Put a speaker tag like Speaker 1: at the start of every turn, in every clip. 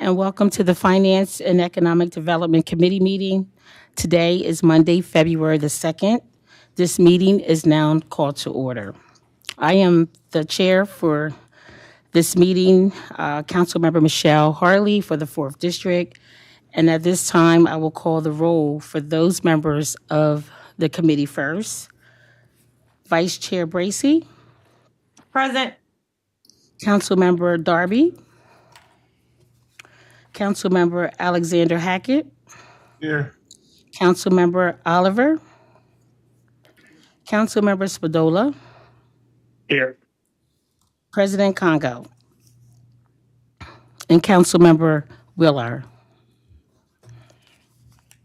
Speaker 1: and welcome to the Finance and Economic Development Committee meeting. Today is Monday, February the 2nd. This meeting is now called to order. I am the chair for this meeting, Councilmember Michelle Harley for the 4th District, and at this time, I will call the roll for those members of the committee first. Vice Chair Bracy.
Speaker 2: Present.
Speaker 1: Councilmember Darby. Councilmember Alexander Hackett.
Speaker 3: Here.
Speaker 1: Councilmember Oliver. Councilmember Spadola.
Speaker 3: Here.
Speaker 1: President Congo. And Councilmember Willard.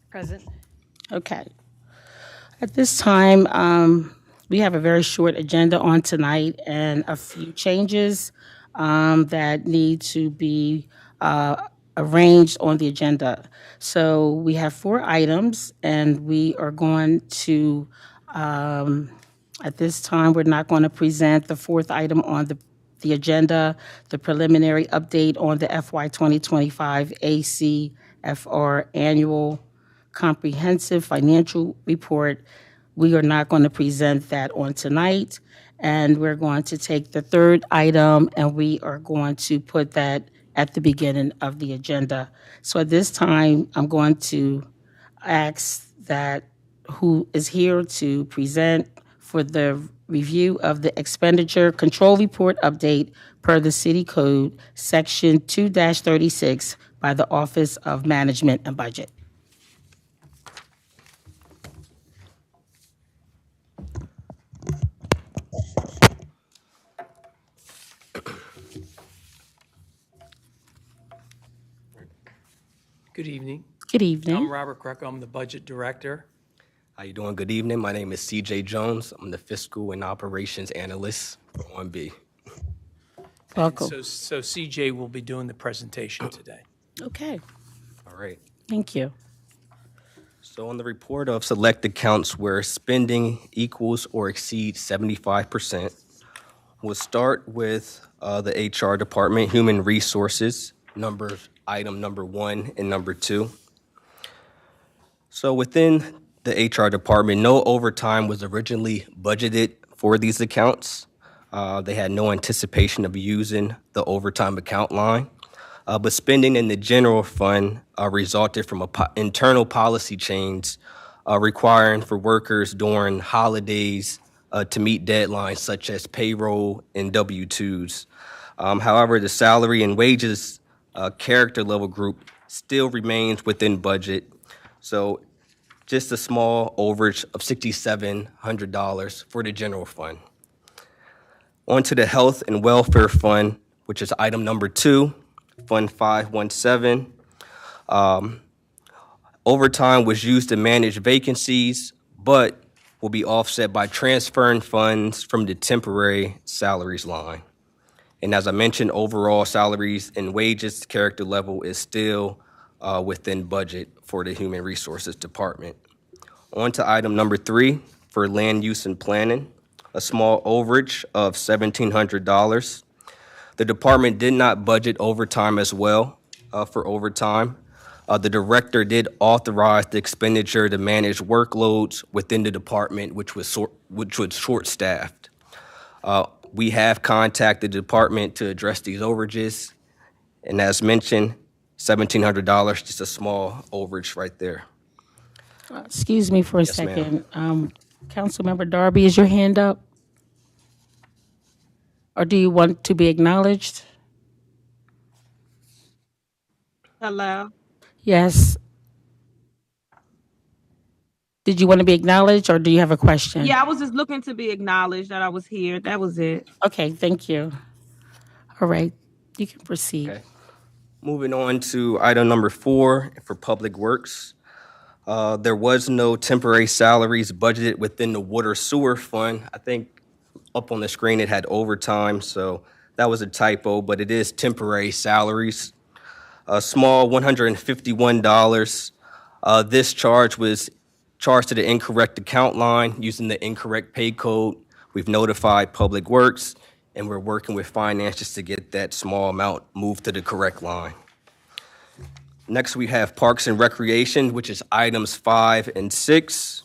Speaker 2: Present.
Speaker 1: Okay. At this time, we have a very short agenda on tonight and a few changes that need to be arranged on the agenda. So we have 4 items, and we are going to, at this time, we're not going to present the 4th item on the agenda, the preliminary update on the FY 2025 ACFR Annual Comprehensive Financial Report. We are not going to present that on tonight, and we're going to take the 3rd item and we are going to put that at the beginning of the agenda. So at this time, I'm going to ask that who is here to present for the review of the Expenditure Control Report update per the City Code, Section 2-36 by the Office of Management and Budget.
Speaker 4: Good evening.
Speaker 1: Good evening.
Speaker 4: I'm Robert Greco. I'm the Budget Director.
Speaker 5: How you doing? Good evening. My name is CJ Jones. I'm the Fiscal and Operations Analyst for 1B.
Speaker 1: Welcome.
Speaker 4: So CJ will be doing the presentation today.
Speaker 1: Okay,
Speaker 5: All right.
Speaker 1: thank you.
Speaker 5: So on the report of select accounts where spending equals or exceeds 75%, we'll start with the HR Department, Human Resources, item number 1 and number 2. So within the HR Department, no overtime was originally budgeted for these accounts. They had no anticipation of using the overtime account line. But spending in the general fund resulted from internal policy change requiring for workers during holidays to meet deadlines such as payroll and W-2s. However, the salary and wages character level group still remains within budget. So just a small overage of $6,700 for the general fund. On to the Health and Welfare Fund, which is item number 2, Fund 517. Overtime was used to manage vacancies, but will be offset by transferring funds from the temporary salaries line. And as I mentioned, overall salaries and wages character level is still within budget for the Human Resources Department. On to item number 3 for Land Use and Planning, a small overage of $1,700. The department did not budget overtime as well for overtime. The director did authorize the expenditure to manage workloads within the department, which was short-staffed. We have contacted the department to address these overages, and as mentioned, $1,700, just a small overage right there.
Speaker 1: Excuse me for a
Speaker 5: Yes, ma'am.
Speaker 1: second. Councilmember Darby, is your hand up? Or do you want to be acknowledged?
Speaker 2: Hello.
Speaker 1: Yes. Did you want to be acknowledged or do you have a question?
Speaker 2: Yeah, I was just looking to be acknowledged that I was here. That was it.
Speaker 1: Okay, thank you. All right, you can proceed.
Speaker 5: Okay. Moving on to item number 4 for Public Works. There was no temporary salaries budgeted within the Water Sewer Fund. I think up on the screen it had overtime, so that was a typo, but it is temporary salaries. A small $151. This charge was charged to the incorrect account line using the incorrect pay code. We've notified Public Works, and we're working with finances to get that small amount moved to the correct line. Next, we have Parks and Recreation, which is items 5 and 6.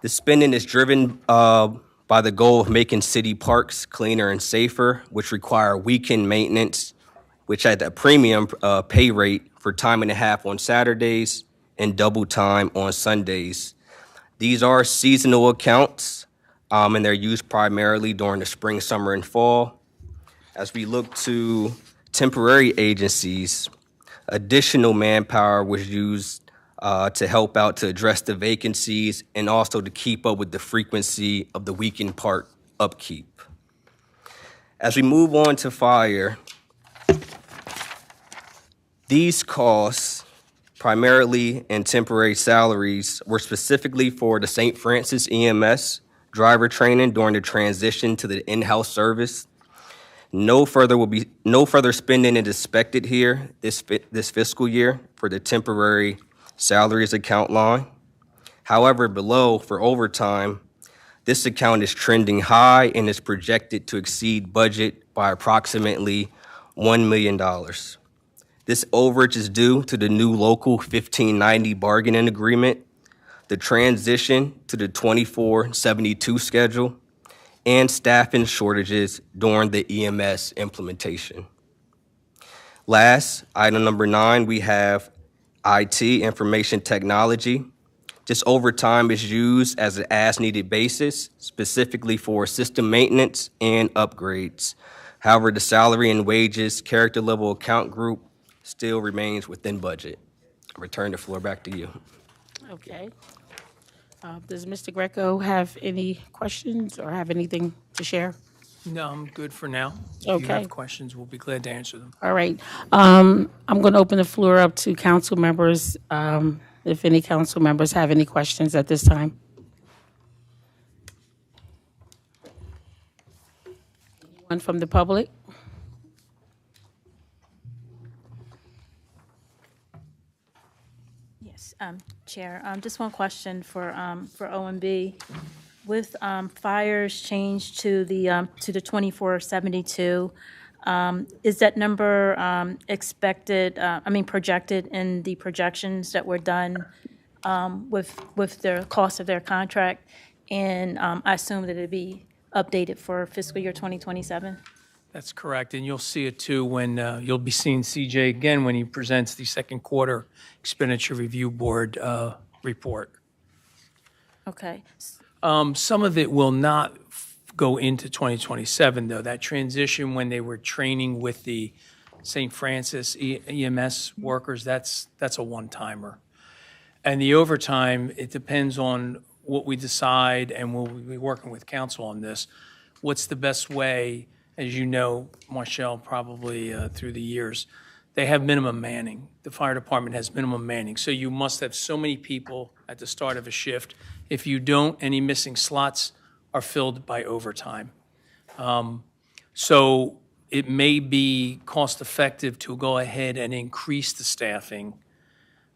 Speaker 5: The spending is driven by the goal of making city parks cleaner and safer, which require weekend maintenance, which at a premium pay rate for time and a half on Saturdays and double time on Sundays. These are seasonal accounts, and they're used primarily during the spring, summer, and fall. As we look to temporary agencies, additional manpower was used to help out to address the vacancies and also to keep up with the frequency of the weekend park upkeep. As we move on to fire, these costs, primarily in temporary salaries, were specifically for the St. Francis EMS driver training during the transition to the in-house service. No further spending is expected here this fiscal year for the temporary salaries account line. However, below for overtime, this account is trending high and is projected to exceed budget by approximately $1 million. This overage is due to the new local 1590 bargaining agreement, the transition to the 2472 schedule, and staffing shortages during the EMS implementation. Last, item number 9, we have IT, information technology. This overtime is used as an as-needed basis, specifically for system maintenance and upgrades. However, the salary and wages character level account group still remains within budget. I return the floor back to you.
Speaker 1: Okay. Does Mr. Greco have any questions or have anything to share?
Speaker 4: No, I'm good for now. If you
Speaker 1: Okay.
Speaker 4: have questions, we'll be glad to answer them.
Speaker 1: All right. I'm going to open the floor up to council members, if any council members have any questions at this time. Anyone from the public?
Speaker 6: Yes, Chair, just one question for OMB. With fires changed to the 2472, is that number projected in the projections that were done with the cost of their contract? And I assume that it'd be updated for fiscal year 2027?
Speaker 4: That's correct, and you'll see it too when you'll be seeing CJ again when he presents the second quarter expenditure review board report.
Speaker 6: Okay.
Speaker 4: Some of it will not go into 2027, though. That transition when they were training with the St. Francis EMS workers, that's a one-timer. And the overtime, it depends on what we decide, and we'll be working with council on this. What's the best way? As you know, Marshall, probably through the years, they have minimum manning. The fire department has minimum manning. So you must have so many people at the start of a shift. If you don't, any missing slots are filled by overtime. So it may be cost effective to go ahead and increase the staffing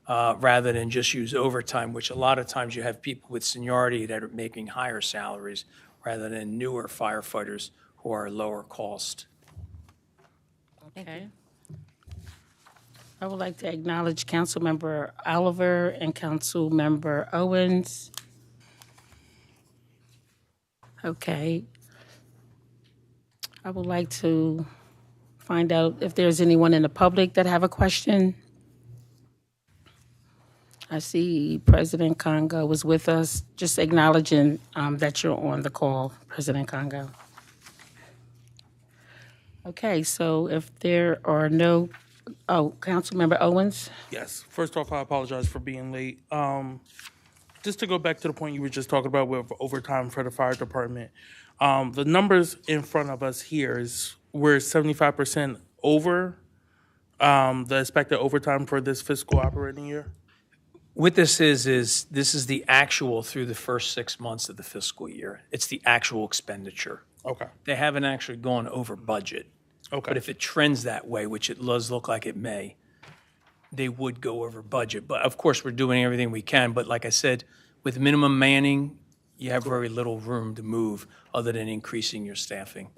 Speaker 4: rather than just use overtime, which a lot of times you have people with seniority that are making higher salaries rather than newer firefighters who are lower cost.
Speaker 1: Okay. I would like to acknowledge Councilmember Oliver and Councilmember Owens. Okay. I would like to find out if there's anyone in the public that have a question. I see President Congo was with us, just acknowledging that you're on the call, President Congo. Okay, so if there are no, Councilmember Owens?
Speaker 7: Yes. First off, I apologize for being late. Just to go back to the point you were just talking about with overtime for the fire department, the numbers in front of us here is we're 75% over the expected overtime for this fiscal operating year.
Speaker 4: What this is this is the actual through the first 6 months of the fiscal year. It's the actual expenditure.
Speaker 7: Okay.
Speaker 4: They haven't actually gone over budget.
Speaker 7: Okay.
Speaker 4: But if it trends that way, which it does look like it may, they would go over budget. But of course, we're doing everything we can. But like I said, with minimum manning, you have very little room to move other than increasing your staffing.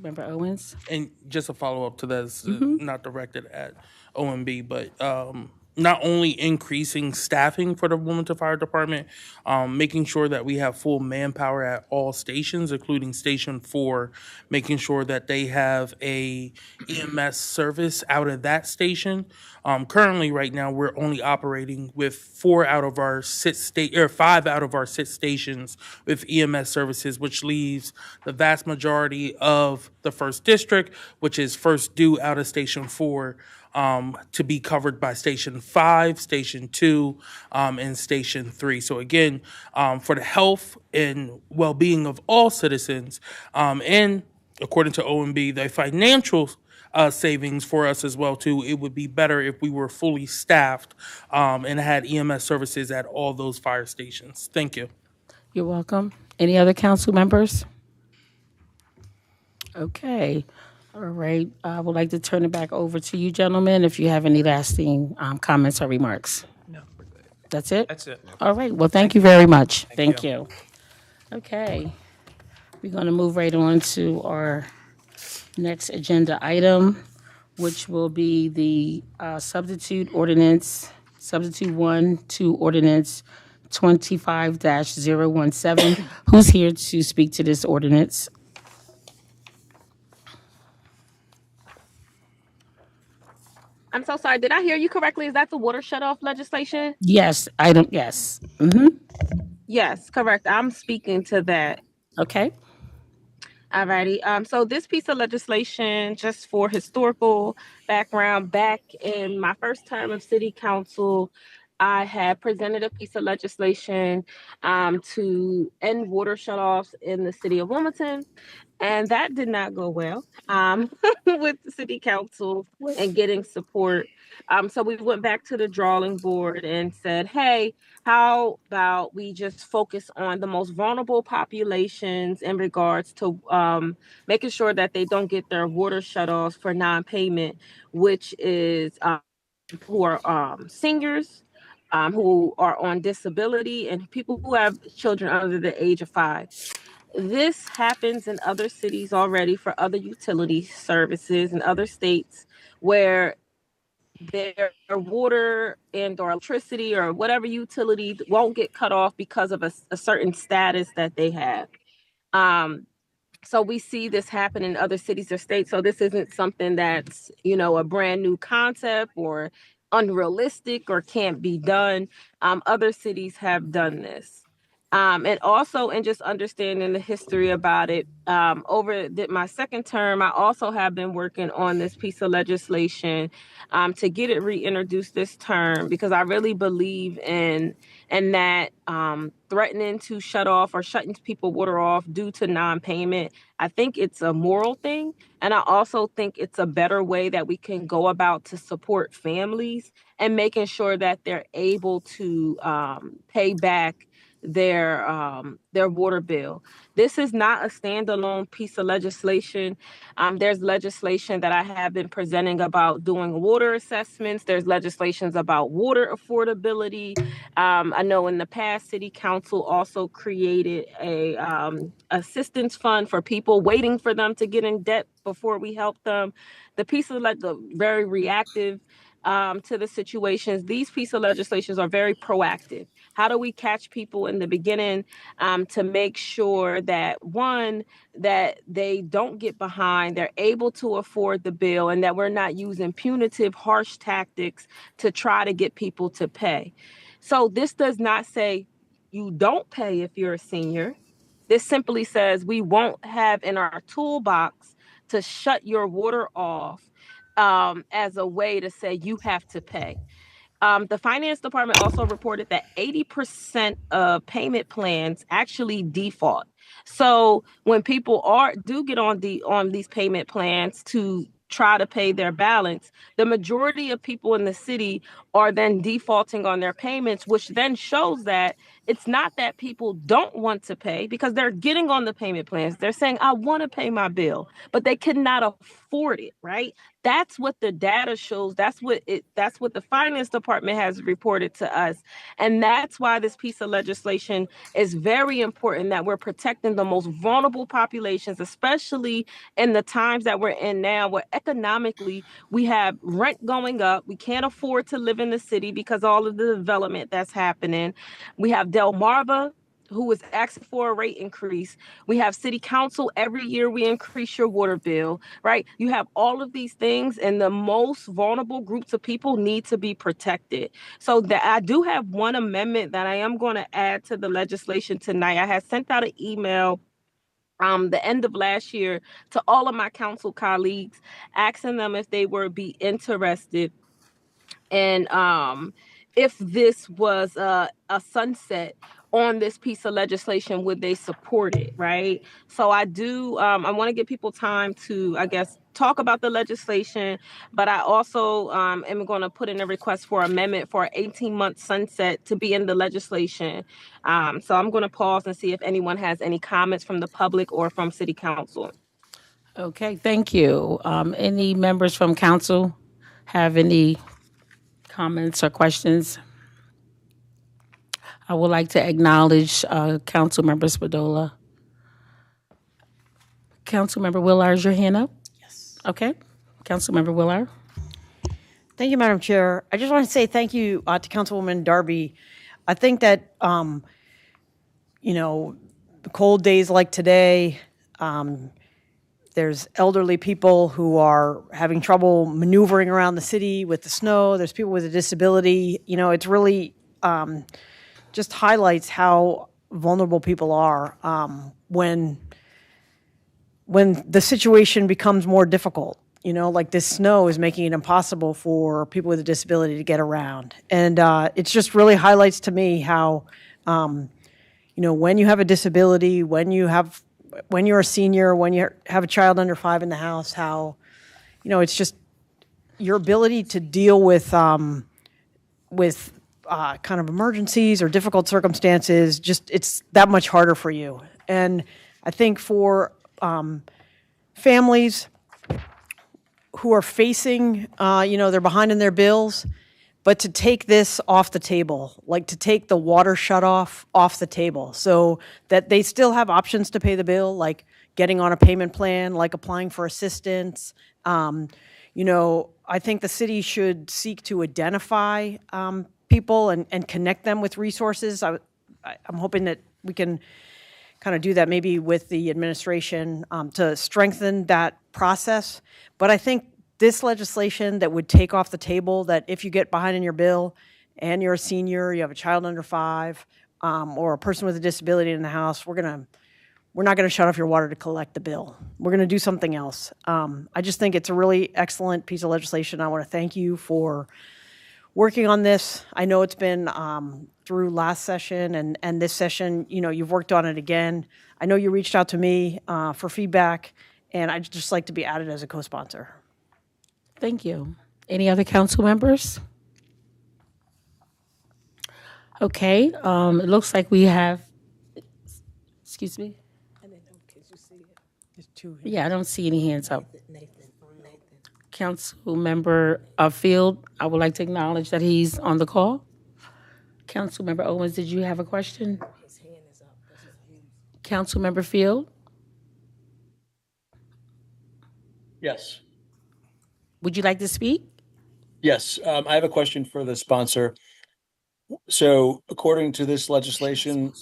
Speaker 1: Member Owens?
Speaker 7: And just a follow up to this, not directed at OMB, but not only increasing staffing for the Wilmington Fire Department, making sure that we have full manpower at all stations, including Station 4, making sure that they have a EMS service out of that station. Currently, right now, we're only operating with 5 out of our 6 stations with EMS services, which leaves the vast majority of the first district, which is first due out of Station 4, to be covered by Station 5, Station 2, and Station 3. So again, for the health and well-being of all citizens, and according to OMB, the financial savings for us as well too, it would be better if we were fully staffed and had EMS services at all those fire stations. Thank you.
Speaker 1: You're welcome. Any other council members? Okay. All right. I would like to turn it back over to you, gentlemen, if you have any lasting comments or remarks.
Speaker 4: No, we're good.
Speaker 1: That's it?
Speaker 4: That's it.
Speaker 1: All right. Well, thank you very much. Thank
Speaker 4: you.
Speaker 1: you. Okay. We're going to move right on to our next agenda item, which will be the substitute 1 to ordinance 25-017. Who's here to speak to this ordinance?
Speaker 2: I'm so sorry. Did I hear you correctly? Is that the water shutoff legislation?
Speaker 1: Yes, yes.
Speaker 2: Yes, correct. I'm speaking to that.
Speaker 1: Okay.
Speaker 2: Alrighty. So this piece of legislation, just for historical background, back in my first term of city council, I had presented a piece of legislation to end water shutoffs in the city of Wilmington. And that did not go well with the city council and getting support. So we went back to the drawing board and said, hey, how about we just focus on the most vulnerable populations in regards to making sure that they don't get their water shutoffs for non-payment, which is who are seniors, who are on disability, and people who have children under the age of 5. This happens in other cities already for other utility services in other states where their water and or electricity or whatever utility won't get cut off because of a certain status that they have. So we see this happen in other cities or states. So this isn't something that's, a brand new concept or unrealistic or can't be done. Other cities have done this. And also in just understanding the history about it, over my second term, I also have been working on this piece of legislation to get it reintroduced this term, because I really believe in that threatening to shut off or shutting people water off due to non-payment. I think it's a moral thing. And I also think it's a better way that we can go about to support families and making sure that they're able to pay back their water bill. This is not a standalone piece of legislation. There's legislation that I have been presenting about doing water assessments. There's legislations about water affordability. I know in the past, City Council also created a assistance fund for people waiting for them to get in debt before we help them. The piece of very reactive to the situations. These pieces of legislations are very proactive. How do we catch people in the beginning to make sure that, one, that they don't get behind, they're able to afford the bill, and that we're not using punitive, harsh tactics to try to get people to pay. So this does not say you don't pay if you're a senior. This simply says we won't have in our toolbox to shut your water off as a way to say you have to pay. The finance department also reported that 80% of payment plans actually default. So when people do get on these payment plans to try to pay their balance, the majority of people in the city are then defaulting on their payments, which then shows that it's not that people don't want to pay, because they're getting on the payment plans. They're saying, I want to pay my bill, but they cannot afford it, right? That's what the data shows. That's what the finance department has reported to us. And that's why this piece of legislation is very important, that we're protecting the most vulnerable populations, especially in the times that we're in now, where economically we have rent going up. We can't afford to live in the city because all of the development that's happening. We have Delmarva, who is asking for a rate increase. We have city council. Every year we increase your water bill, right? You have all of these things, and the most vulnerable groups of people need to be protected. So that I do have one amendment that I am going to add to the legislation tonight. I had sent out an email the end of last year to all of my council colleagues, asking them if they would be interested, and if this was a sunset on this piece of legislation, would they support it, right? So I do, I want to give people time to, I guess, talk about the legislation, but I also am going to put in a request for amendment for an 18-month sunset to be in the legislation. So I'm going to pause and see if anyone has any comments from the public or from City Council.
Speaker 1: Okay, thank you. Any members from council have any comments or questions? I would like to acknowledge Councilmember Spadola. Councilmember Willard, is your hand up?
Speaker 8: Yes.
Speaker 1: Okay. Councilmember Willard.
Speaker 8: Thank you, Madam Chair. I just want to say thank you to Councilwoman Darby. I think that, cold days like today, there's elderly people who are having trouble maneuvering around the city with the snow. There's people with a disability. It's really just highlights how vulnerable people are when the situation becomes more difficult. Like this snow is making it impossible for people with a disability to get around. And it just really highlights to me how, when you have a disability, when you're a senior, when you have a child under 5 in the house, how, it's just your ability to deal with kind of emergencies or difficult circumstances, it's that much harder for you. And I think for families who are facing, they're behind in their bills, but to take this off the table, like to take the water shutoff off the table so that they still have options to pay the bill, like getting on a payment plan, like applying for assistance. I think the city should seek to identify people and connect them with resources. I'm hoping that we can kind of do that maybe with the administration to strengthen that process. But I think this legislation that would take off the table that if you get behind in your bill and you're a senior, you have a child under 5, or a person with a disability in the house, we're not going to shut off your water to collect the bill. We're going to do something else. I just think it's a really excellent piece of legislation. I want to thank you for working on this. I know it's been through last session and this session, you've worked on it again. I know you reached out to me for feedback, and I'd just like to be added as a co-sponsor.
Speaker 1: Thank you. Any other council members? Okay, it looks like we have, excuse me? Yeah, I don't see any hands up. Council member Field, I would like to acknowledge that he's on the call. Council member Owens, did you have a question? His hand is up. Council member Field?
Speaker 9: Yes.
Speaker 1: Would you like to speak?
Speaker 9: Yes. I have a question for the sponsor. So according to this legislation,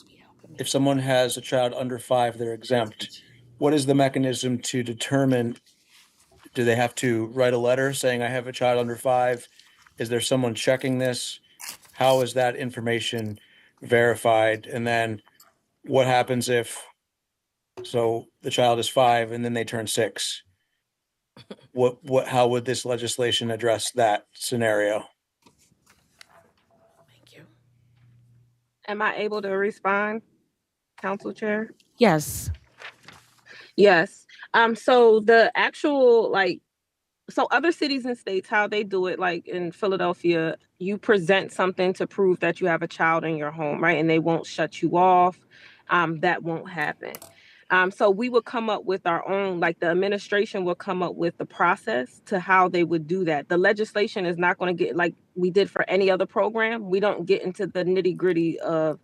Speaker 9: if someone has a child under 5, they're exempt. What is the mechanism to determine, do they have to write a letter saying I have a child under 5? Is there someone checking this? How is that information verified? And then what happens if, so the child is 5 and then they turn 6? How would this legislation address that scenario?
Speaker 1: Thank you.
Speaker 2: Am I able to respond, Council Chair?
Speaker 1: Yes.
Speaker 2: Yes. So the actual so other cities and states, how they do it, like in Philadelphia, you present something to prove that you have a child in your home, right? And they won't shut you off. That won't happen. So we would come up with our own, like the administration will come up with the process to how they would do that. The legislation is not going to get like we did for any other program. We don't get into the nitty gritty of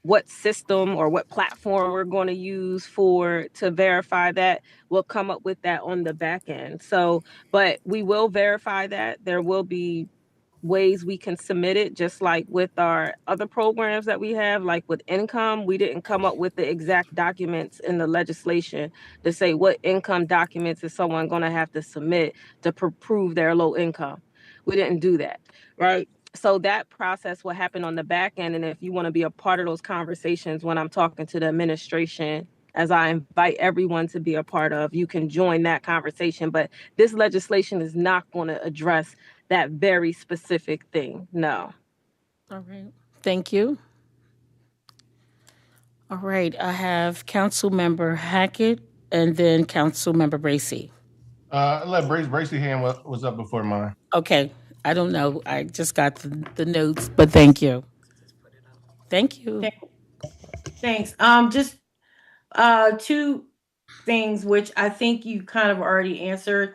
Speaker 2: what system or what platform we're going to use for to verify that. We'll come up with that on the back end. So, but we will verify that. There will be ways we can submit it, just like with our other programs that we have, like with income. We didn't come up with the exact documents in the legislation to say what income documents is someone going to have to submit to prove their low income. We didn't do that, right? So that process will happen on the back end. And if you want to be a part of those conversations when I'm talking to the administration, as I invite everyone to be a part of, you can join that conversation. But this legislation is not going to address that very specific thing. No.
Speaker 1: All right. Thank you. All right. I have Council Member Hackett and then Council Member Bracy.
Speaker 3: Let Bracy hand was up before mine.
Speaker 1: Okay. I don't know. I just got the notes, but thank you. Thank you.
Speaker 10: Thanks. Just two things which I think you kind of already answered.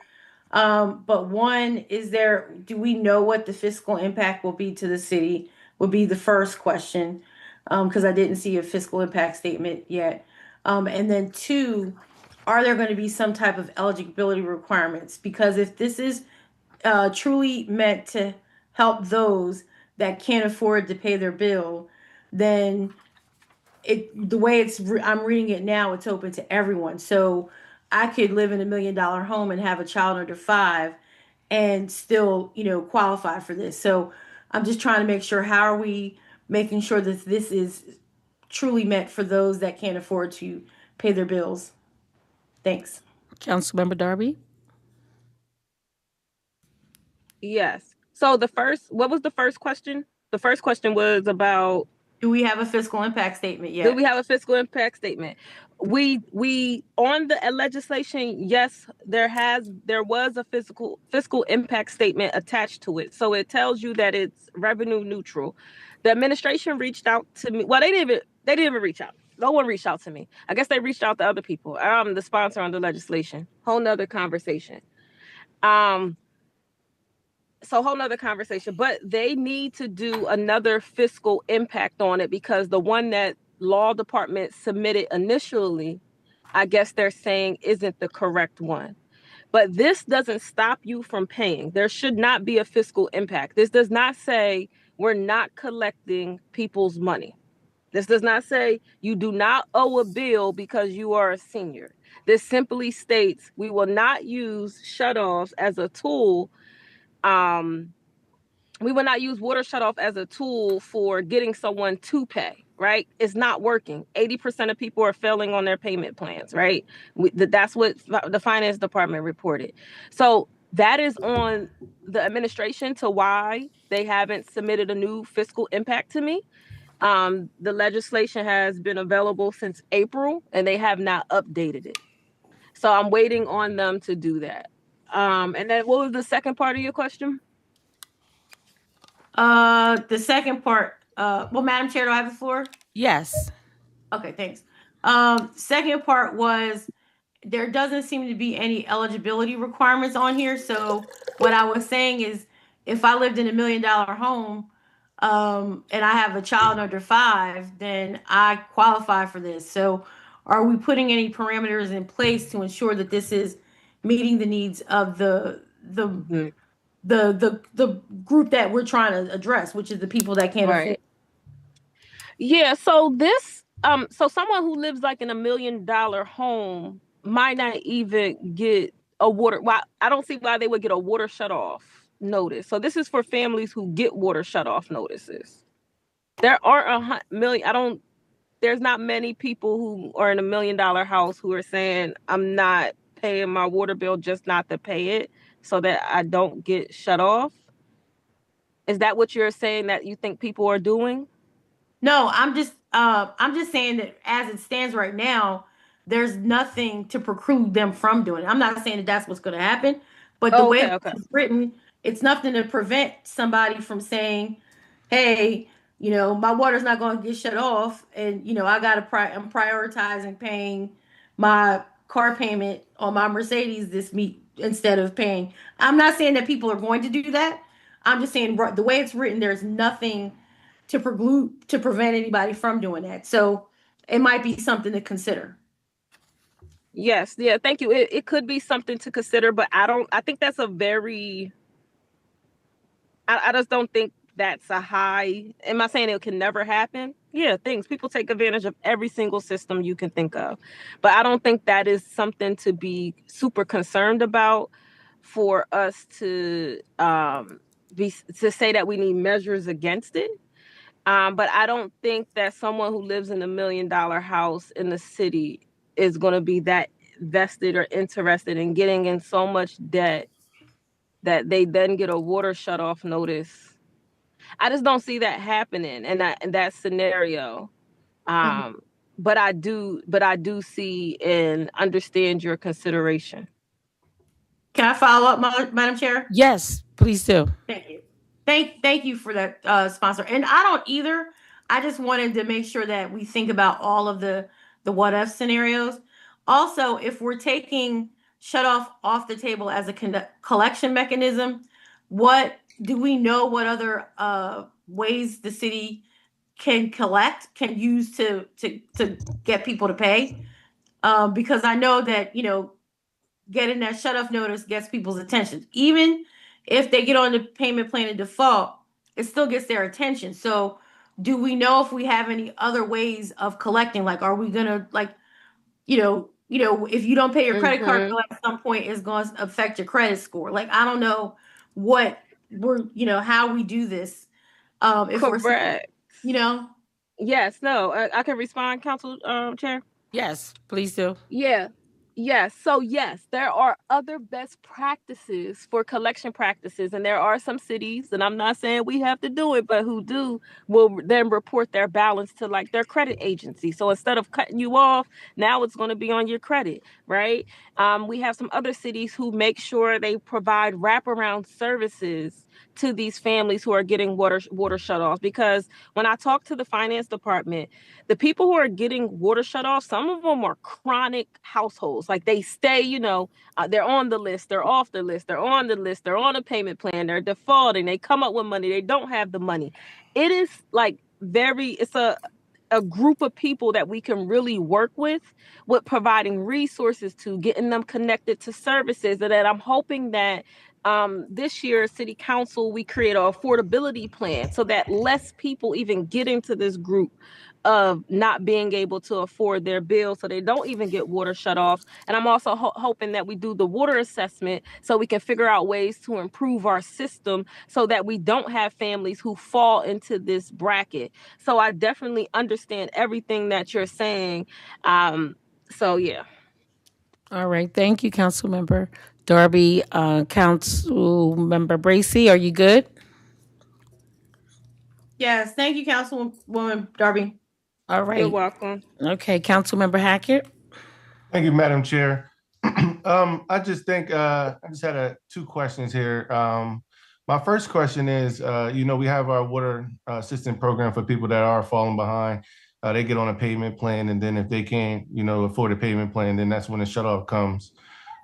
Speaker 10: But one, do we know what the fiscal impact will be to the city? Would be the first question, because I didn't see a fiscal impact statement yet. And then two, are there going to be some type of eligibility requirements? Because if this is truly meant to help those that can't afford to pay their bill, then the way I'm reading it now, it's open to everyone. So I could live in $1 million home and have a child under 5 and still, qualify for this. So I'm just trying to make sure, how are we making sure that this is truly meant for those that can't afford to pay their bills? Thanks.
Speaker 1: Councilmember Darby?
Speaker 2: Yes. So what was the first question? The first question was about,
Speaker 10: do we have a fiscal impact statement yet?
Speaker 2: do we have a fiscal impact statement? We on the legislation, yes, there was a fiscal impact statement attached to it. So it tells you that it's revenue neutral. The administration reached out to me. Well, they didn't even reach out. No one reached out to me. I guess they reached out to other people. I'm the sponsor on the legislation. Whole nother conversation. So whole nother conversation, but they need to do another fiscal impact on it, because the one that law department submitted initially, I guess they're saying isn't the correct one. But this doesn't stop you from paying. There should not be a fiscal impact. This does not say we're not collecting people's money. This does not say you do not owe a bill because you are a senior. This simply states we will not use shutoffs as a tool. We will not use water shutoff as a tool for getting someone to pay, right? It's not working. 80% of people are failing on their payment plans, right? That's what the finance department reported. So that is on the administration to why they haven't submitted a new fiscal impact to me. The legislation has been available since April and they have not updated it. So I'm waiting on them to do that. And then what was the second part of your question?
Speaker 10: The second part, well, Madam Chair, do I have the floor?
Speaker 1: Yes.
Speaker 10: Okay, thanks. Second part was, there doesn't seem to be any eligibility requirements on here. So what I was saying is, if I lived in $1 million home, and I have a child under 5, then I qualify for this. So are we putting any parameters in place to ensure that this is meeting the needs of the group that we're trying to address, which is the people that can't afford?
Speaker 2: Yeah, so so someone who lives like in $1 million home might not even get a water. Why? I don't see why they would get a water shutoff notice. So this is for families who get water shutoff notices. There aren't a million. There's not many people who are in $1 million house who are saying, I'm not paying my water bill just not to pay it so that I don't get shut off. Is that what you're saying that you think people are doing?
Speaker 10: No, I'm just saying that as it stands right now, there's nothing to preclude them from doing it. I'm not saying that that's what's going to happen. But the
Speaker 2: Oh,
Speaker 10: way
Speaker 2: okay,
Speaker 10: that
Speaker 2: okay.
Speaker 10: it's written, it's nothing to prevent somebody from saying, "Hey, my water's not going to get shut off, and I'm prioritizing paying my car payment on my Mercedes this week instead of paying." I'm not saying that people are going to do that. I'm just saying the way it's written, there's nothing to prevent anybody from doing that. So it might be something to consider.
Speaker 2: Yes, yeah, thank you. It could be something to consider, but I think that's a very, I just don't think that's a high. Am I saying it can never happen? Yeah, people take advantage of every single system you can think of. But I don't think that is something to be super concerned about for us to say that we need measures against it. But I don't think that someone who lives in $1 million house in the city is going to be that vested or interested in getting in so much debt that they then get a water shut off notice. I just don't see that happening in that scenario.
Speaker 10: Mhm.
Speaker 2: Um, but I do see and understand your consideration.
Speaker 10: Can I follow up, Madam Chair?
Speaker 1: Yes, please do.
Speaker 10: Thank you. Thank you for that, sponsor. And I don't either. I just wanted to make sure that we think about all of the what if scenarios. Also, if we're taking shut off the table as a collection mechanism, what do we know what other ways the city can use to get people to pay? Because I know that getting that shut off notice gets people's attention. Even if they get on the payment plan in default, it still gets their attention. So, do we know if we have any other ways of collecting? Like, are we gonna like, if you don't pay your credit card
Speaker 2: Mm-hmm.
Speaker 10: bill at some point, it's going to affect your credit score. Like, I don't know what how we do this. If we're saying,
Speaker 2: Correct.
Speaker 10: you know,
Speaker 2: Yes. No. I can respond, Council Chair.
Speaker 1: Yes, please do.
Speaker 2: Yeah. Yes. So yes, there are other best practices for collection practices, and there are some cities, and I'm not saying we have to do it, but who do will then report their balance to like their credit agency. So instead of cutting you off, now it's going to be on your credit, right? We have some other cities who make sure they provide wraparound services to these families who are getting water shutoffs. Because when I talk to the finance department, the people who are getting water shut off, some of them are chronic households. Like they stay, they're on the list, they're off the list, they're on the list, they're on a payment plan, they're defaulting, they come up with money, they don't have the money. It is like it's a group of people that we can really work with providing resources to getting them connected to services. And that I'm hoping that this year, City Council, we create an affordability plan so that less people even get into this group of not being able to afford their bills, so they don't even get water shutoffs. And I'm also hoping that we do the water assessment so we can figure out ways to improve our system so that we don't have families who fall into this bracket. So I definitely understand everything that you're saying. So yeah.
Speaker 1: All right. Thank you, Council Member Darby. Council Member Bracy, are you good?
Speaker 10: yes. Thank you, Councilwoman Darby.
Speaker 1: All
Speaker 2: You're
Speaker 1: right.
Speaker 2: welcome.
Speaker 1: Okay, Council Member Hackett.
Speaker 3: Thank you, Madam Chair. I just think I just had two questions here. My first question is, we have our water assistance program for people that are falling behind. They get on a payment plan, and then if they can't, afford a payment plan, then that's when the shutoff comes.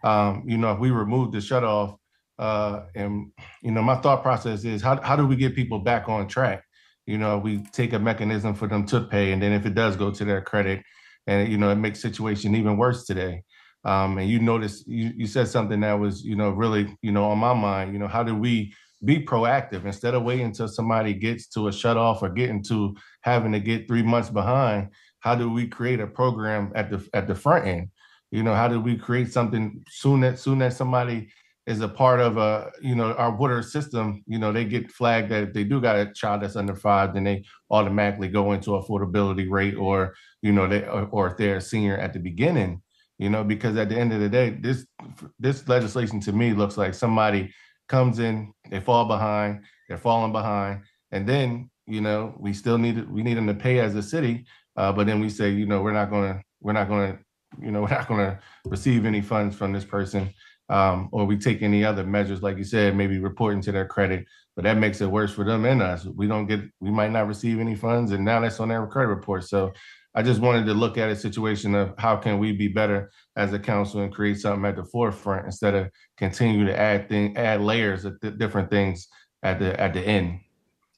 Speaker 3: If we remove the shutoff, and my thought process is, how do we get people back on track? We take a mechanism for them to pay, and then if it does go to their credit, and it makes situation even worse today. And you noticed you said something that was really on my mind. How do we be proactive instead of waiting until somebody gets to a shut off or getting to having to get 3 months behind? How do we create a program at the front end? How do we create something soon as somebody is a part of our water system? They get flagged that if they do got a child that's under 5, then they automatically go into affordability rate, or or if they're a senior at the beginning, because at the end of the day, this legislation to me looks like somebody comes in, they fall behind, they're falling behind, and then we need them to pay as a city, but then we say we're not going to receive any funds from this person. or we take any other measures, like you said, maybe reporting to their credit, but that makes it worse for them and us. We might not receive any funds, and now that's on their credit report. So I just wanted to look at a situation of how can we be better as a council and create something at the forefront instead of continue to add layers of different things at the end.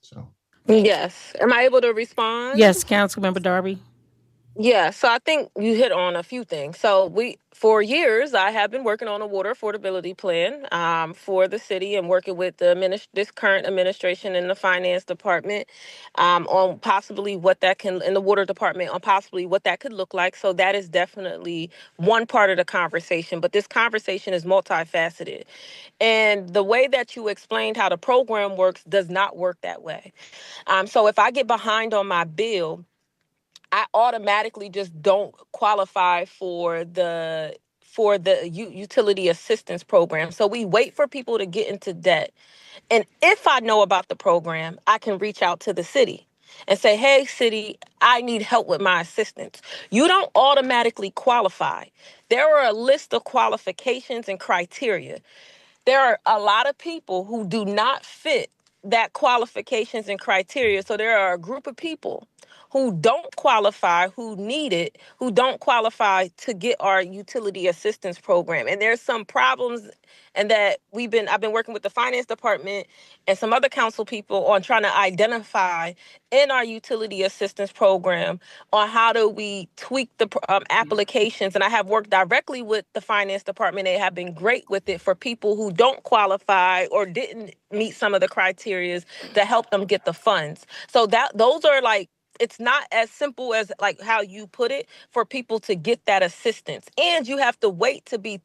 Speaker 3: So.
Speaker 2: Yes. Am I able to respond?
Speaker 1: Yes, Councilmember Darby.
Speaker 2: Yeah, so I think you hit on a few things. So for years, I have been working on a water affordability plan for the city and working with this current administration in the finance department on possibly what that can, in the water department, on possibly what that could look like. So that is definitely one part of the conversation, but this conversation is multifaceted. And the way that you explained how the program works does not work that way. So if I get behind on my bill, I automatically just don't qualify for the utility assistance program. So we wait for people to get into debt. And if I know about the program, I can reach out to the city and say, "Hey, city, I need help with my assistance." You don't automatically qualify. There are a list of qualifications and criteria. There are a lot of people who do not fit that qualifications and criteria. So there are a group of people who don't qualify, who need it, who don't qualify to get our utility assistance program. And there's some problems, and that I've been working with the finance department and some other council people on trying to identify in our utility assistance program on how do we tweak the applications. And I have worked directly with the finance department. They have been great with it for people who don't qualify or didn't meet some of the criteria to help them get the funds. So those are like, it's not as simple as like how you put it for people to get that assistance. And you have to wait to be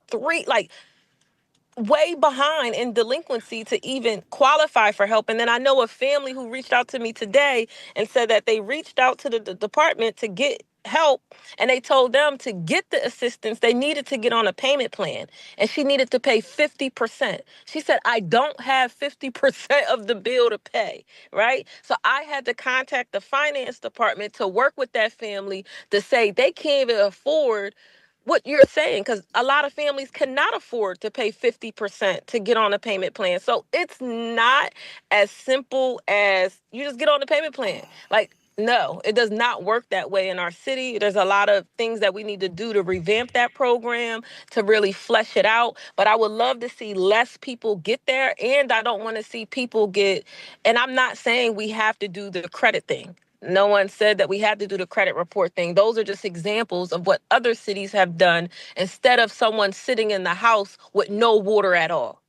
Speaker 2: way behind in delinquency to even qualify for help. And then I know a family who reached out to me today and said that they reached out to the department to get help, and they told them to get the assistance they needed to get on a payment plan, and she needed to pay 50%. She said, "I don't have 50% of the bill to pay," right? So I had to contact the finance department to work with that family to say they can't even afford what you're saying, because a lot of families cannot afford to pay 50% to get on a payment plan. So it's not as simple as you just get on the payment plan. Like, no, it does not work that way in our city. There's a lot of things that we need to do to revamp that program, to really flesh it out. But I would love to see less people get there. And I don't want to see people and I'm not saying we have to do the credit thing. No one said that we had to do the credit report thing. Those are just examples of what other cities have done instead of someone sitting in the house with no water at all.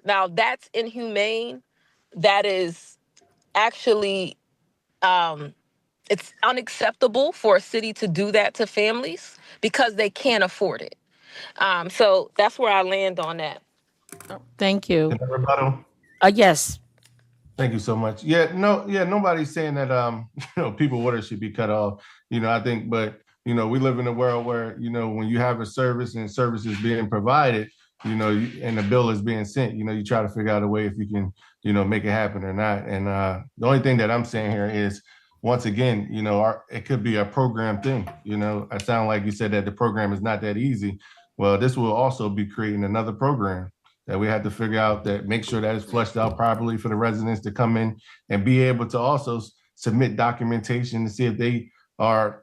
Speaker 2: Now, that's inhumane. That is actually, it's unacceptable for a city to do that to families because they can't afford it. So that's where I land on that.
Speaker 1: Thank you.
Speaker 3: Can I rebuttal?
Speaker 1: Yes.
Speaker 3: Thank you so much. Yeah, no, yeah, nobody's saying that people water should be cut off. I think, but we live in a world where, when you have a service and service is being provided, and the bill is being sent, you try to figure out a way if you can, make it happen or not. And the only thing that I'm saying here is, once again, it could be a program thing. I sound like you said that the program is not that easy. Well, this will also be creating another program that we have to figure out, that make sure that it's flushed out properly for the residents to come in and be able to also submit documentation to see if they are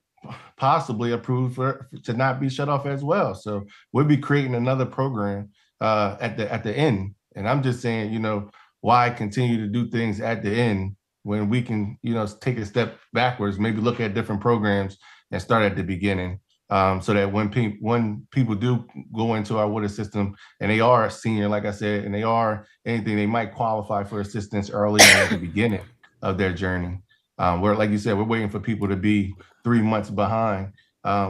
Speaker 3: possibly approved to not be shut off as well. So we'll be creating another program at the end. And I'm just saying, why continue to do things at the end when we can, take a step backwards, maybe look at different programs and start at the beginning. So that when people do go into our water system and they are a senior, like I said, and they are anything, they might qualify for assistance early at the beginning of their journey. Where, like you said, we're waiting for people to be 3 months behind,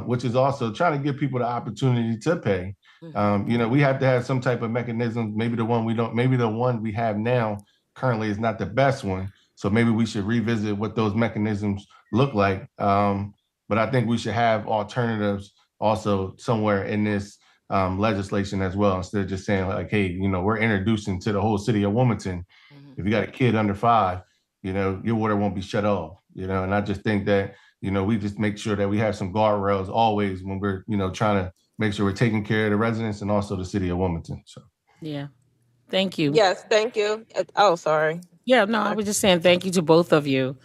Speaker 3: which is also trying to give people the opportunity to pay. We have to have some type of mechanism. Maybe the one we have now currently is not the best one. So maybe we should revisit what those mechanisms look like. But I think we should have alternatives also somewhere in this legislation as well, instead of just saying like, hey, we're introducing to the whole city of Wilmington. If you got a kid under 5, your water won't be shut off. And I just think that, we just make sure that we have some guardrails always when we're, trying to make sure we're taking care of the residents and also the city of Wilmington. So.
Speaker 1: Yeah. Thank you.
Speaker 2: Yes, thank you. Oh, sorry.
Speaker 1: Yeah, no, I was just saying thank you to both of you.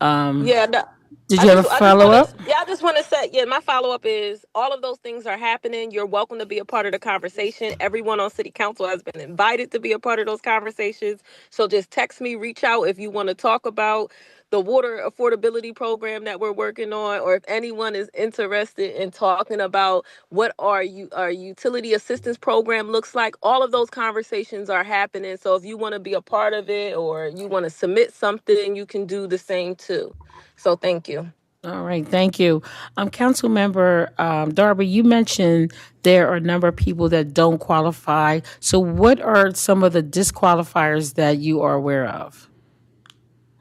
Speaker 1: Um,
Speaker 2: Yeah, no,
Speaker 1: did you have a
Speaker 2: I just
Speaker 1: follow
Speaker 2: want to,
Speaker 1: up?
Speaker 2: yeah, I just want to say, yeah, my follow up is all of those things are happening. You're welcome to be a part of the conversation. Everyone on city council has been invited to be a part of those conversations. So just text me, reach out if you want to talk about the water affordability program that we're working on, or if anyone is interested in talking about what our utility assistance program looks like. All of those conversations are happening. So if you want to be a part of it or you want to submit something, you can do the same too. So thank you.
Speaker 1: All right, thank you. Council member Darby, you mentioned there are a number of people that don't qualify. So what are some of the disqualifiers that you are aware of?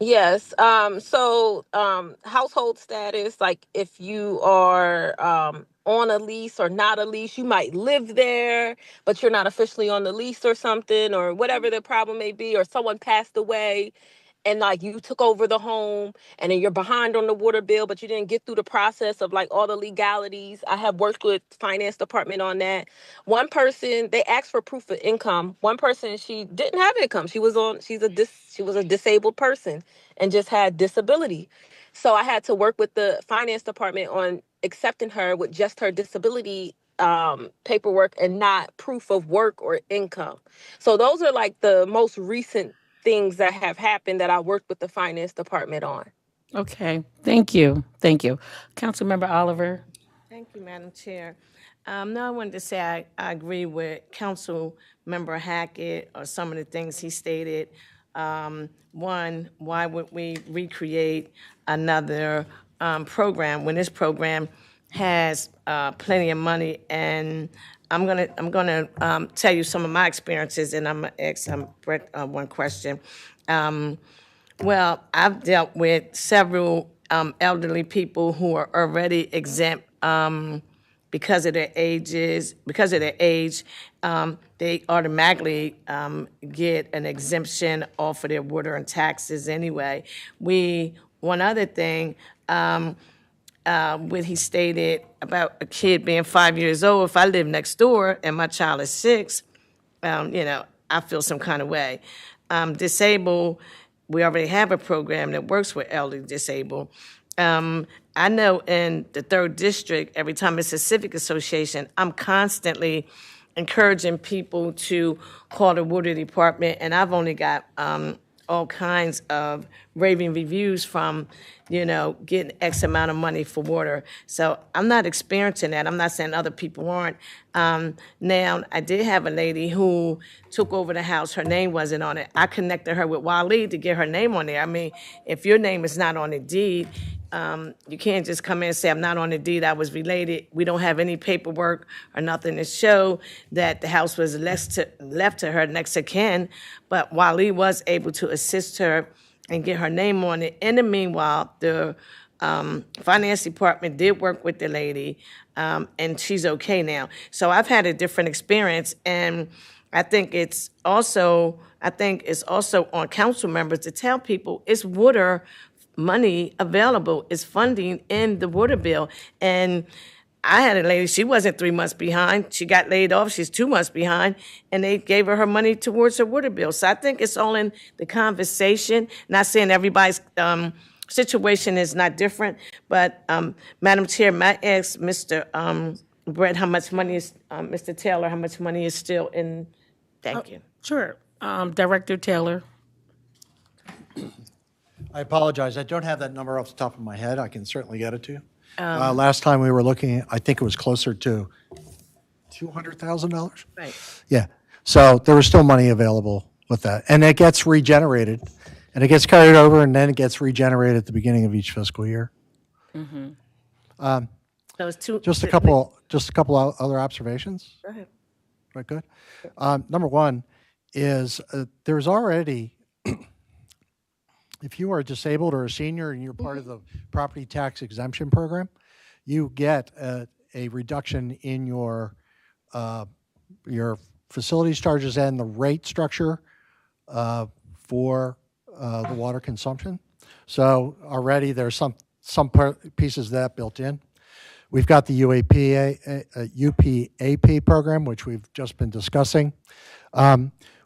Speaker 2: Yes. Household status, like if you are on a lease or not a lease, you might live there, but you're not officially on the lease or something, or whatever the problem may be, or someone passed away and like you took over the home and then you're behind on the water bill, but you didn't get through the process of like all the legalities. I have worked with finance department on that. One person, they asked for proof of income. One person, she didn't have income. She was a disabled person and just had disability. So I had to work with the finance department on accepting her with just her disability paperwork and not proof of work or income. So those are like the most recent things that have happened that I worked with the finance department on.
Speaker 1: Okay, thank you. Thank you. Council member Oliver.
Speaker 11: Thank you, Madam Chair. Now I wanted to say I agree with Council Member Hackett or some of the things he stated. One, why would we recreate another program when this program has plenty of money? And I'm gonna tell you some of my experiences, and I'm gonna ask Brett one question. Well, I've dealt with several elderly people who are already exempt because of their ages. Because of their age, they automatically get an exemption off of their water and taxes anyway. One other thing, what he stated about a kid being 5 years old. If I live next door and my child is 6, I feel some kind of way. Disabled, we already have a program that works with elderly disabled. I know in the 3rd District, every time it's a civic association, I'm constantly encouraging people to call the water department, and I've only got all kinds of raving reviews from, getting X amount of money for water. So I'm not experiencing that. I'm not saying other people aren't. Now, I did have a lady who took over the house. Her name wasn't on it. I connected her with Waleed to get her name on there. I mean, if your name is not on the deed, you can't just come in and say, I'm not on the deed, I was related. We don't have any paperwork or nothing to show that the house was left to her next of kin. But Waleed was able to assist her and get her name on it. In the meanwhile, the finance department did work with the lady, and she's okay now. So I've had a different experience, and I think it's also on council members to tell people it's water money available, it's funding in the water bill. And I had a lady, she wasn't 3 months behind. She got laid off, she's 2 months behind, and they gave her money towards her water bill. So I think it's all in the conversation. Not saying everybody's situation is not different, but Madam Chair, may I ask Mr. Brett how much money is, Mr. Taylor, how much money is still in, thank you.
Speaker 1: Sure. Director Taylor.
Speaker 12: I apologize. I don't have that number off the top of my head. I can certainly get it to you. Last time we were looking, I think it was closer to $200,000.
Speaker 11: Right.
Speaker 12: Yeah. So there was still money available with that. And it gets regenerated, and it gets carried over, and then it gets regenerated at the beginning of each fiscal year.
Speaker 11: So it's two.
Speaker 12: Just a couple other observations.
Speaker 11: Go ahead.
Speaker 12: Right, good. Number one is there's already, if you are disabled or a senior and you're part of the property tax exemption program, you get a reduction in your facilities charges and the rate structure for the water consumption. So already there's some pieces of that built in. We've got the UPAP program, which we've just been discussing.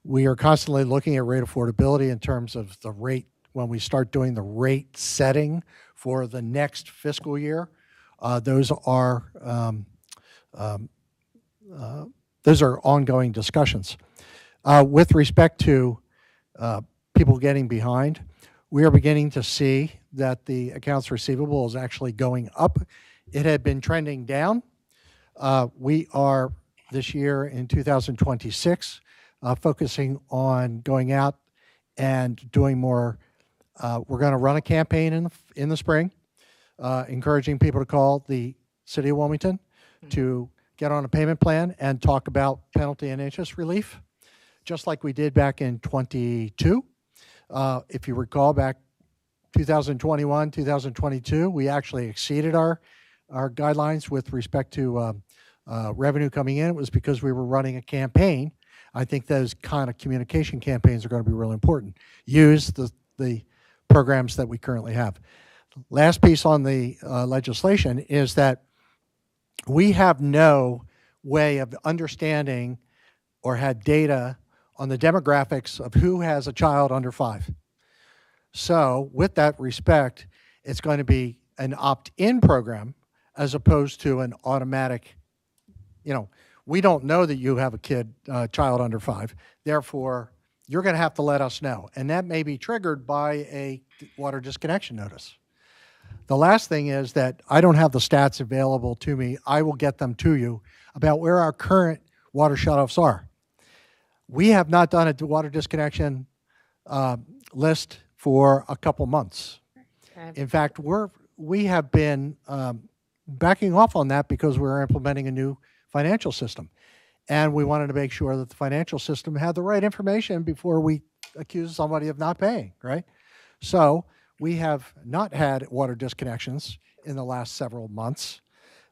Speaker 12: We are constantly looking at rate affordability in terms of the rate when we start doing the rate setting for the next fiscal year. Those are ongoing discussions. With respect to people getting behind, we are beginning to see that the accounts receivable is actually going up. It had been trending down. We are this year in 2026 focusing on going out and doing more. We're going to run a campaign in the spring, encouraging people to call the City of Wilmington to get on a payment plan and talk about penalty and interest relief, just like we did back in 22. If you recall, back 2021, 2022, we actually exceeded our guidelines with respect to revenue coming in. It was because we were running a campaign. I think those kind of communication campaigns are going to be really important. Use the programs that we currently have. Last piece on the legislation is that we have no way of understanding or had data on the demographics of who has a child under 5. So with that respect, it's going to be an opt-in program as opposed to an automatic, we don't know that you have a child under 5. Therefore, you're going to have to let us know. And that may be triggered by a water disconnection notice. The last thing is that I don't have the stats available to me. I will get them to you about where our current water shutoffs are. We have not done a water disconnection list for a couple months. In fact, we have been backing off on that because we're implementing a new financial system. And we wanted to make sure that the financial system had the right information before we accuse somebody of not paying, right? So we have not had water disconnections in the last several months.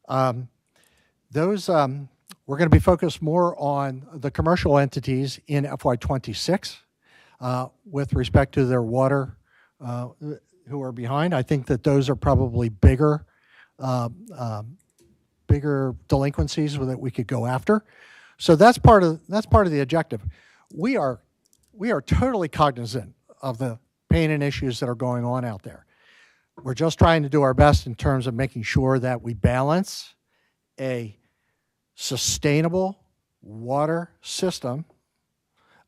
Speaker 12: We're going to be focused more on the commercial entities in FY26 with respect to their water who are behind. I think that those are probably bigger delinquencies that we could go after. So that's part of the objective. We are totally cognizant of the pain and issues that are going on out there. We're just trying to do our best in terms of making sure that we balance a sustainable water system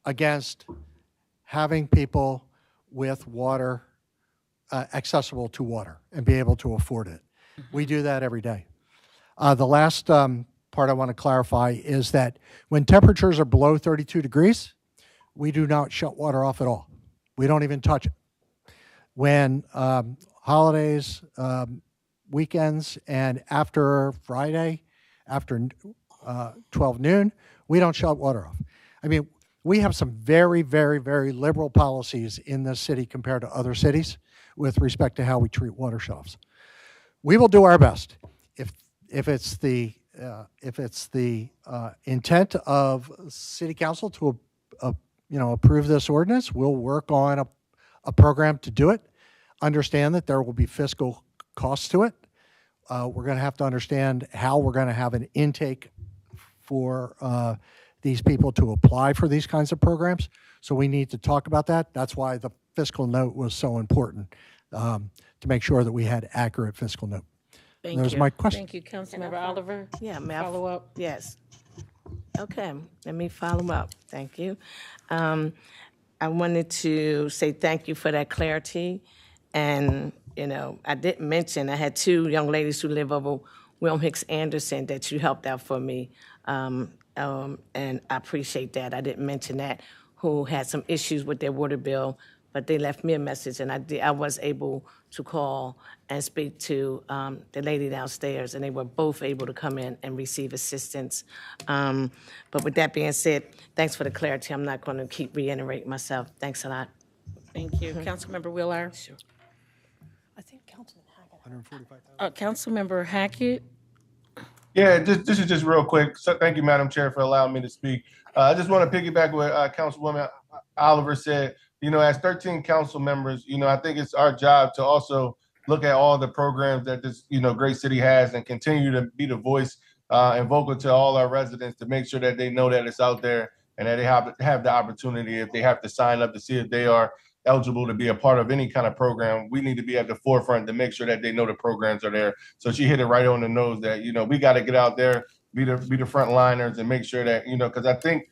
Speaker 12: against having people with water accessible to water and be able to afford it. We do that every day. The last part I want to clarify is that when temperatures are below 32 degrees, we do not shut water off at all. We don't even touch it. When holidays, weekends, and after Friday, after 12 noon, we don't shut water off. I mean, we have some very, very, very liberal policies in this city compared to other cities with respect to how we treat water shutoffs. We will do our best. If it's the intent of City Council to approve this ordinance, we'll work on a program to do it. Understand that there will be fiscal costs to it. We're going to have to understand how we're going to have an intake for these people to apply for these kinds of programs. So we need to talk about that. That's why the fiscal note was so important, to make sure that we had accurate fiscal note. There's my question.
Speaker 10: Thank you, Councilmember Oliver.
Speaker 11: Yeah, may I
Speaker 10: Follow up?
Speaker 11: Yes. Okay, let me follow up. Thank you. I wanted to say thank you for that clarity. And, I didn't mention, I had 2 young ladies who live over Wilm Hicks Anderson that you helped out for me. And I appreciate that. I didn't mention that, who had some issues with their water bill, but they left me a message, and I was able to call and speak to the lady downstairs, and they were both able to come in and receive assistance. But with that being said, thanks for the clarity. I'm not going to keep reiterating myself. Thanks a lot.
Speaker 10: Thank you. Councilmember Wheeler.
Speaker 11: Sure.
Speaker 8: I think Councilman Hackett.
Speaker 10: Councilmember Hackett.
Speaker 3: Yeah, this is just real quick. So thank you, Madam Chair, for allowing me to speak. I just want to piggyback what Councilwoman Oliver said. As 13 council members, I think it's our job to also, look at all the programs that this, great city has and continue to be the voice and vocal to all our residents to make sure that they know that it's out there and that they have the opportunity if they have to sign up to see if they are eligible to be a part of any kind of program. We need to be at the forefront to make sure that they know the programs are there. So she hit it right on the nose that, we got to get out there, be the front liners and make sure that, because I think,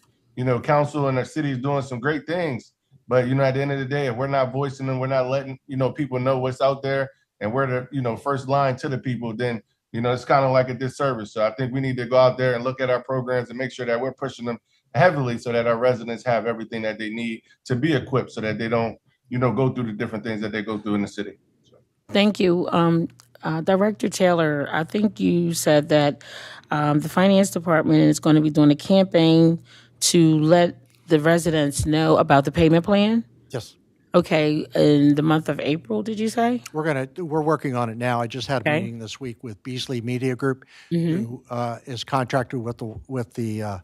Speaker 3: council and the city is doing some great things. But, at the end of the day, if we're not voicing them, we're not letting, people know what's out there and we're the, first line to the people, then, it's kind of like a disservice. So I think we need to go out there and look at our programs and make sure that we're pushing them heavily so that our residents have everything that they need to be equipped so that they don't, go through the different things that they go through in the city.
Speaker 1: Thank you. Director Taylor, I think you said that the finance department is going to be doing a campaign to let the residents know about the payment plan.
Speaker 12: Yes.
Speaker 1: Okay, in the month of April, did you say?
Speaker 12: We're working on it now. I just had a meeting this week with Beasley Media Group, who is contracted with the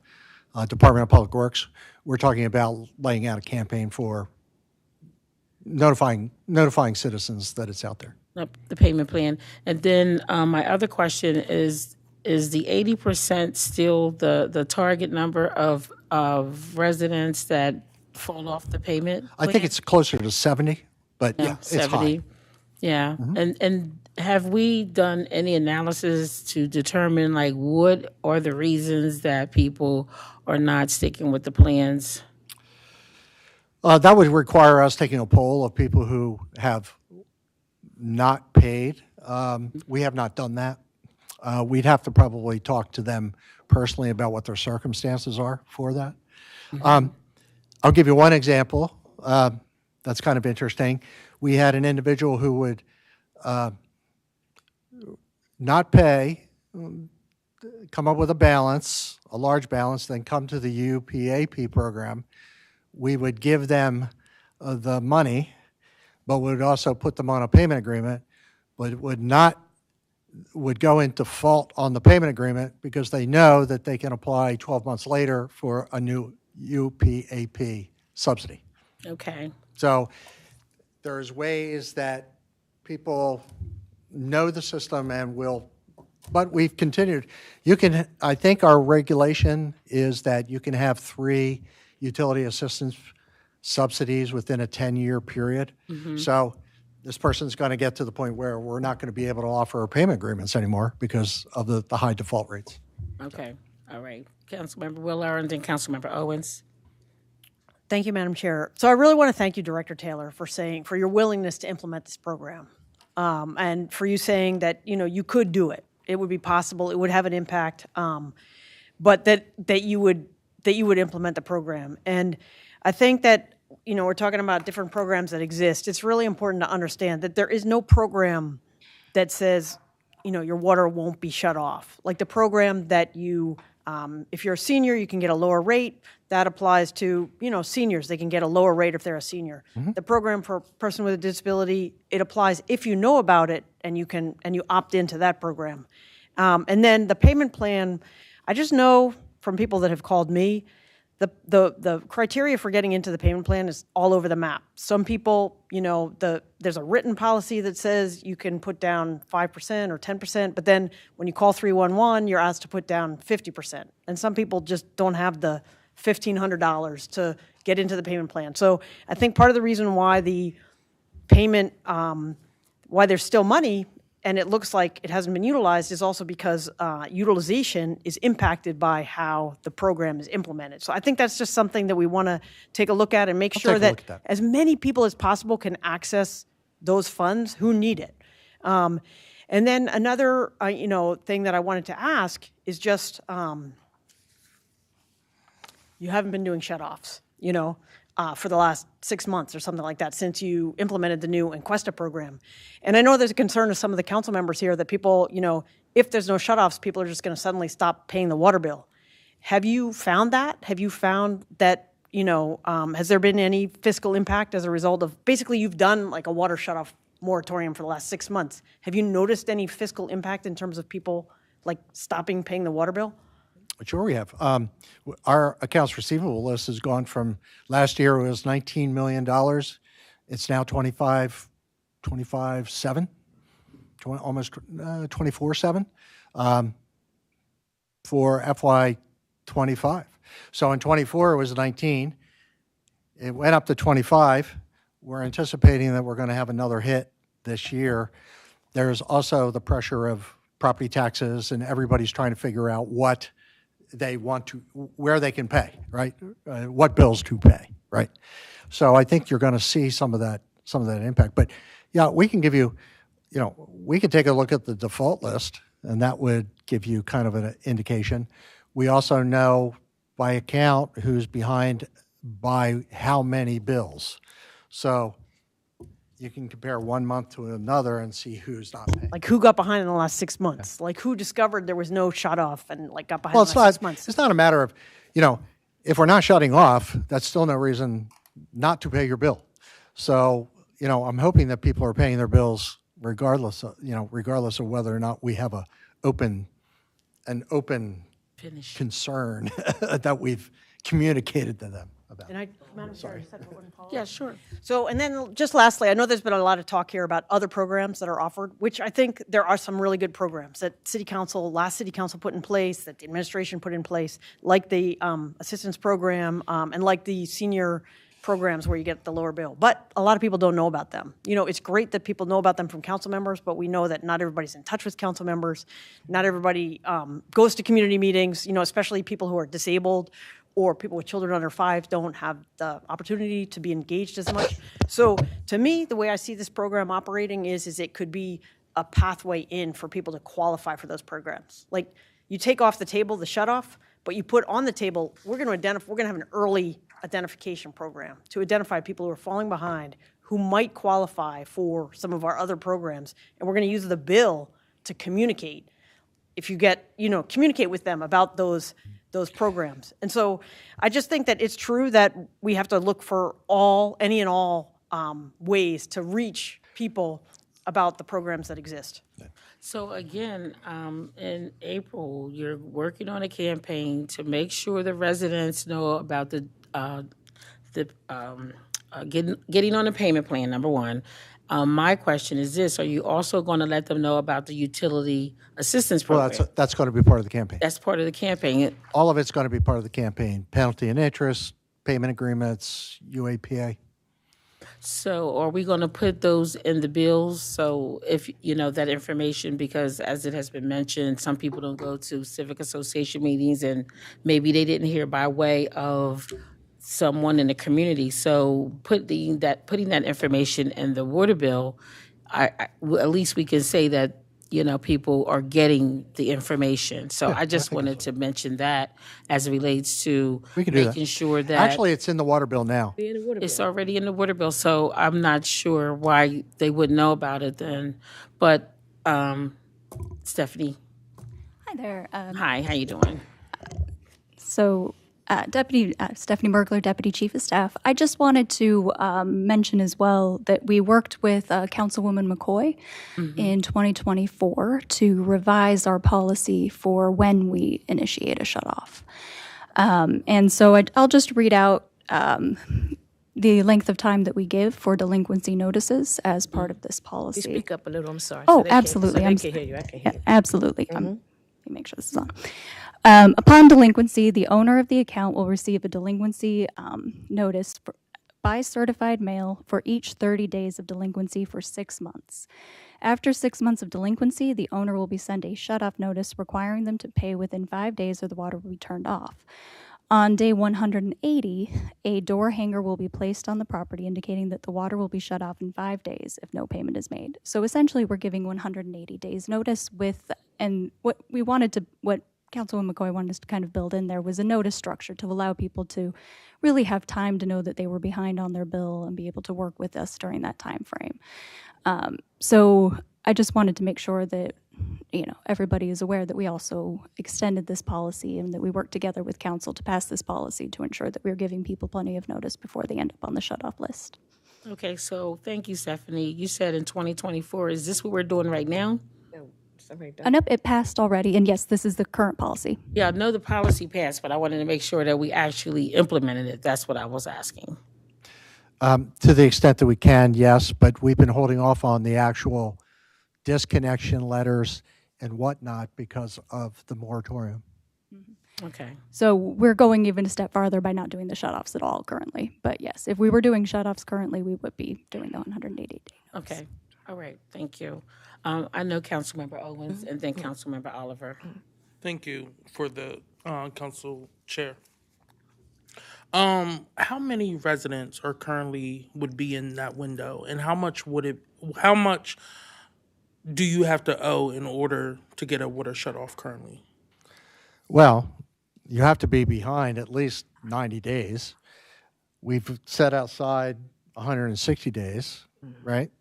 Speaker 12: Department of Public Works. We're talking about laying out a campaign for notifying citizens that it's out there.
Speaker 1: The payment plan. And then my other question is the 80% still the target number of residents that fall off the payment plan?
Speaker 12: I think it's closer to 70, but yeah,
Speaker 1: 70.
Speaker 12: it's high.
Speaker 1: Yeah. And have we done any analysis to determine like what are the reasons that people are not sticking with the plans?
Speaker 12: That would require us taking a poll of people who have not paid. We have not done that. We'd have to probably talk to them personally about what their circumstances are for that. I'll give you one example that's kind of interesting. We had an individual who would not pay, come up with a balance, a large balance, then come to the UPAP program. We would give them the money, but would also put them on a payment agreement, but would go in default on the payment agreement because they know that they can apply 12 months later for a new UPAP subsidy.
Speaker 1: Okay.
Speaker 12: So there's ways that people know the system and will, but we've continued. I think our regulation is that you can have 3 utility assistance subsidies within a 10-year period. So this person's going to get to the point where we're not going to be able to offer payment agreements anymore because of the high default rates.
Speaker 1: Okay. All right. Councilmember Willer and then Councilmember Owens.
Speaker 8: Thank you, Madam Chair. So I really want to thank you, Director Taylor, for your willingness to implement this program, and for you saying that you could do it. It would be possible. It would have an impact, but that you would implement the program. And I think that we're talking about different programs that exist. It's really important to understand that there is no program that says your water won't be shut off. Like the program that if you're a senior, you can get a lower rate. That applies to, seniors. They can get a lower rate if they're a senior. The program for a person with a disability, it applies if you know about it and you opt into that program. And then the payment plan, I just know from people that have called me, the criteria for getting into the payment plan is all over the map. Some people, there's a written policy that says you can put down 5% or 10%, but then when you call 311, you're asked to put down 50%. And some people just don't have the $1,500 to get into the payment plan. So I think part of the reason why the payment, why there's still money and it looks like it hasn't been utilized is also because utilization is impacted by how the program is implemented. So I think that's just something that we want to take a look at and make sure that as many people as possible can access those funds who need it. And then another thing that I wanted to ask is just you haven't been doing shutoffs, for the last 6 months or something like that since you implemented the new Encuesta program. And I know there's a concern of some of the council members here that people, if there's no shutoffs, people are just going to suddenly stop paying the water bill. Have you found that? Have you found that, has there been any fiscal impact as a result of, basically you've done like a water shutoff moratorium for the last 6 months. Have you noticed any fiscal impact in terms of people like stopping paying the water bill?
Speaker 12: Sure we have. Our accounts receivable list has gone from last year it was $19 million. It's now 25.7. almost 24/7 for FY '25. So in '24 it was 19. It went up to 25. We're anticipating that we're going to have another hit this year. There's also the pressure of property taxes, and everybody's trying to figure out what they want to, where they can pay, right? What bills to pay, right? So I think you're going to see some of that impact. But yeah, we can give you, we can take a look at the default list, and that would give you kind of an indication. We also know by account who's behind by how many bills. So you can compare one month to another and see who's not paying.
Speaker 8: Like who got behind in the last 6 months? Like who discovered there was no shut off and like got behind
Speaker 12: Well,
Speaker 8: in the last 6 months?
Speaker 12: it's not a matter of, if we're not shutting off, that's still no reason not to pay your bill. So, I'm hoping that people are paying their bills regardless of whether or not we have an open concern that we've communicated to them about.
Speaker 8: And Madam Chair, a second one follow-up.
Speaker 1: Yeah, sure.
Speaker 8: So, and then just lastly, I know there's been a lot of talk here about other programs that are offered, which I think there are some really good programs that last city council put in place, that the administration put in place, like the assistance program and like the senior programs where you get the lower bill. But a lot of people don't know about them. It's great that people know about them from council members, but we know that not everybody's in touch with council members. Not everybody goes to community meetings, especially people who are disabled or people with children under 5 don't have the opportunity to be engaged as much. So to me, the way I see this program operating is it could be a pathway in for people to qualify for those programs. Like you take off the table the shut off, but you put on the table, we're going to have an early identification program to identify people who are falling behind, who might qualify for some of our other programs, and we're going to use the bill to communicate. If you communicate with them about those programs. And so I just think that it's true that we have to look for any and all ways to reach people about the programs that exist.
Speaker 1: So again, in April, you're working on a campaign to make sure the residents know about getting on a payment plan, number one. My question is this: are you also going to let them know about the utility assistance program?
Speaker 12: Well, that's going to be part of the campaign.
Speaker 1: That's part of the campaign.
Speaker 12: All of it's going to be part of the campaign. Penalty and interest, payment agreements, UAPA.
Speaker 1: So are we going to put those in the bills? So if, that information, because as it has been mentioned, some people don't go to civic association meetings and maybe they didn't hear by way of someone in the community. So putting that information in the water bill, at least we can say that, people are getting the information. So I just wanted to mention that as it relates to making sure that.
Speaker 12: Actually, it's in the water bill now.
Speaker 1: It's already in the water bill, so I'm not sure why they wouldn't know about it then. But Stephanie.
Speaker 13: Hi there.
Speaker 1: Hi, how you doing?
Speaker 13: So Deputy Stephanie Mergler, Deputy Chief of Staff. I just wanted to mention as well that we worked with Councilwoman McCoy in 2024 to revise our policy for when we initiate a shutoff. And so I'll just read out the length of time that we give for delinquency notices as part of this policy.
Speaker 11: You speak up a little, I'm sorry.
Speaker 13: Oh, absolutely.
Speaker 11: So they can hear you, I can hear you.
Speaker 13: Absolutely. Let me make sure this is on. Upon delinquency, the owner of the account will receive a delinquency notice by certified mail for each 30 days of delinquency for 6 months. After 6 months of delinquency, the owner will be sent a shut-off notice requiring them to pay within 5 days or the water will be turned off. On day 180, a door hanger will be placed on the property indicating that the water will be shut off in 5 days if no payment is made. So essentially, we're giving 180 days notice and what Councilwoman McCoy wanted us to kind of build in there was a notice structure to allow people to really have time to know that they were behind on their bill and be able to work with us during that time frame. So I just wanted to make sure that everybody is aware that we also extended this policy and that we worked together with council to pass this policy to ensure that we're giving people plenty of notice before they end up on the shut-off list.
Speaker 1: Okay, so thank you, Stephanie. You said in 2024, is this what we're doing right now?
Speaker 13: Nope, it passed already, and yes, this is the current policy.
Speaker 1: Yeah, I know the policy passed, but I wanted to make sure that we actually implemented it. That's what I was asking.
Speaker 12: To the extent that we can, yes, but we've been holding off on the actual disconnection letters and whatnot because of the moratorium.
Speaker 1: Okay.
Speaker 13: So we're going even a step farther by not doing the shutoffs at all currently. But yes, if we were doing shutoffs currently, we would be doing the 180-day notice.
Speaker 1: Okay. All right. Thank you. I know Councilmember Owens and then Councilmember Oliver.
Speaker 7: Thank you for the council chair. How many residents are currently would be in that window, and how much do you have to owe in order to get a water shut off currently?
Speaker 12: Well, you have to be behind at least 90 days. We've set outside 160 days, right?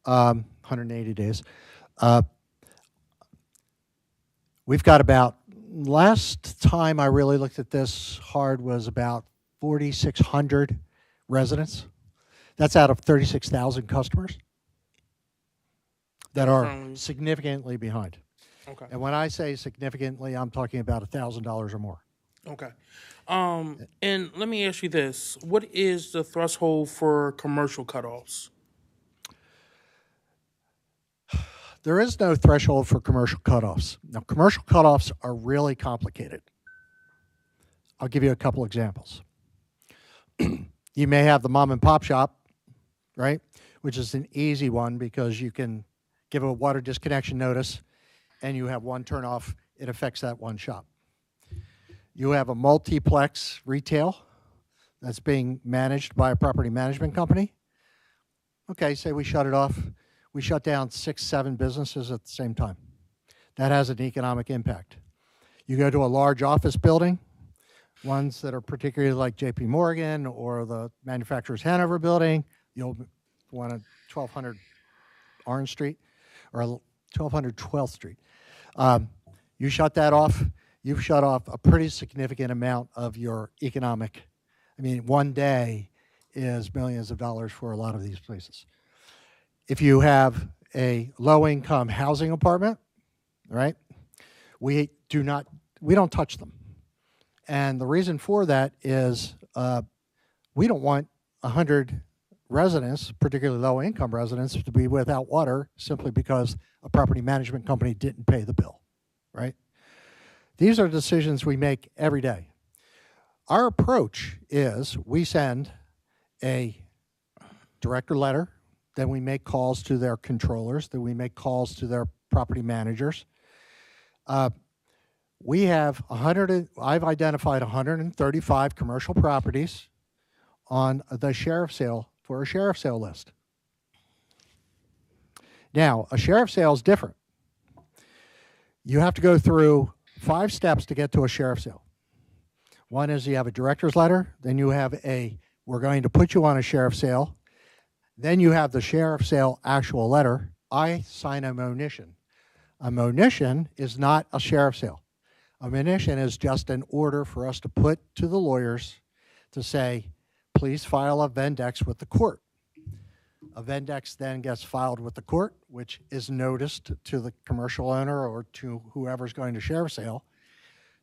Speaker 12: 180 days. We've got about, last time I really looked at this hard was about 4,600 residents. That's out of 36,000 customers that are significantly behind.
Speaker 7: Okay.
Speaker 12: And when I say significantly, I'm talking about $1,000 or more.
Speaker 7: Okay. And let me ask you this. What is the threshold for commercial cutoffs?
Speaker 12: There is no threshold for commercial cutoffs. Now, commercial cutoffs are really complicated. I'll give you a couple examples. You may have the mom and pop shop, right? Which is an easy one because you can give a water disconnection notice and you have one turnoff. It affects that one shop. You have a multiplex retail that's being managed by a property management company. Okay, say we shut it off. We shut down 6, 7 businesses at the same time. That has an economic impact. You go to a large office building, ones that are particularly like JP Morgan or the Manufacturers Hanover building, you'll want to 1200 Orange Street or 1200 12th Street. You shut that off, you've shut off a pretty significant amount of your economic. I mean, one day is millions of dollars for a lot of these places. If you have a low-income housing apartment, right, we don't touch them. And the reason for that is we don't want 100 residents, particularly low-income residents, to be without water simply because a property management company didn't pay the bill, right? These are decisions we make every day. Our approach is we send a director letter, then we make calls to their controllers, then we make calls to their property managers. We have I've identified 135 commercial properties on the sheriff's sale for a sheriff's sale list. Now, a sheriff's sale is different. You have to go through 5 steps to get to a sheriff's sale. One is you have a director's letter, then you have we're going to put you on a sheriff's sale, then you have the sheriff's sale actual letter. I sign a monition. A monition is not a sheriff's sale. A monition is just an order for us to put to the lawyers to say, please file a Vendex with the court. A Vendex then gets filed with the court, which is noticed to the commercial owner or to whoever's going to sheriff's sale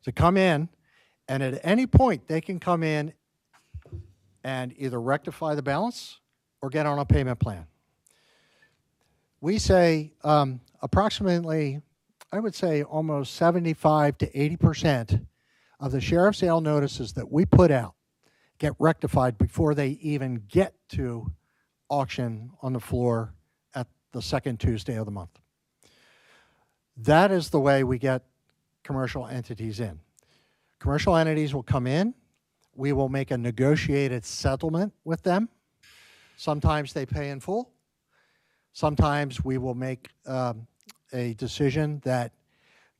Speaker 12: to come in, and at any point they can come in and either rectify the balance or get on a payment plan. We say approximately, I would say almost 75 to 80% of the sheriff's sale notices that we put out get rectified before they even get to auction on the floor at the second Tuesday of the month. That is the way we get commercial entities in. Commercial entities will come in. We will make a negotiated settlement with them. Sometimes they pay in full. Sometimes we will make a decision that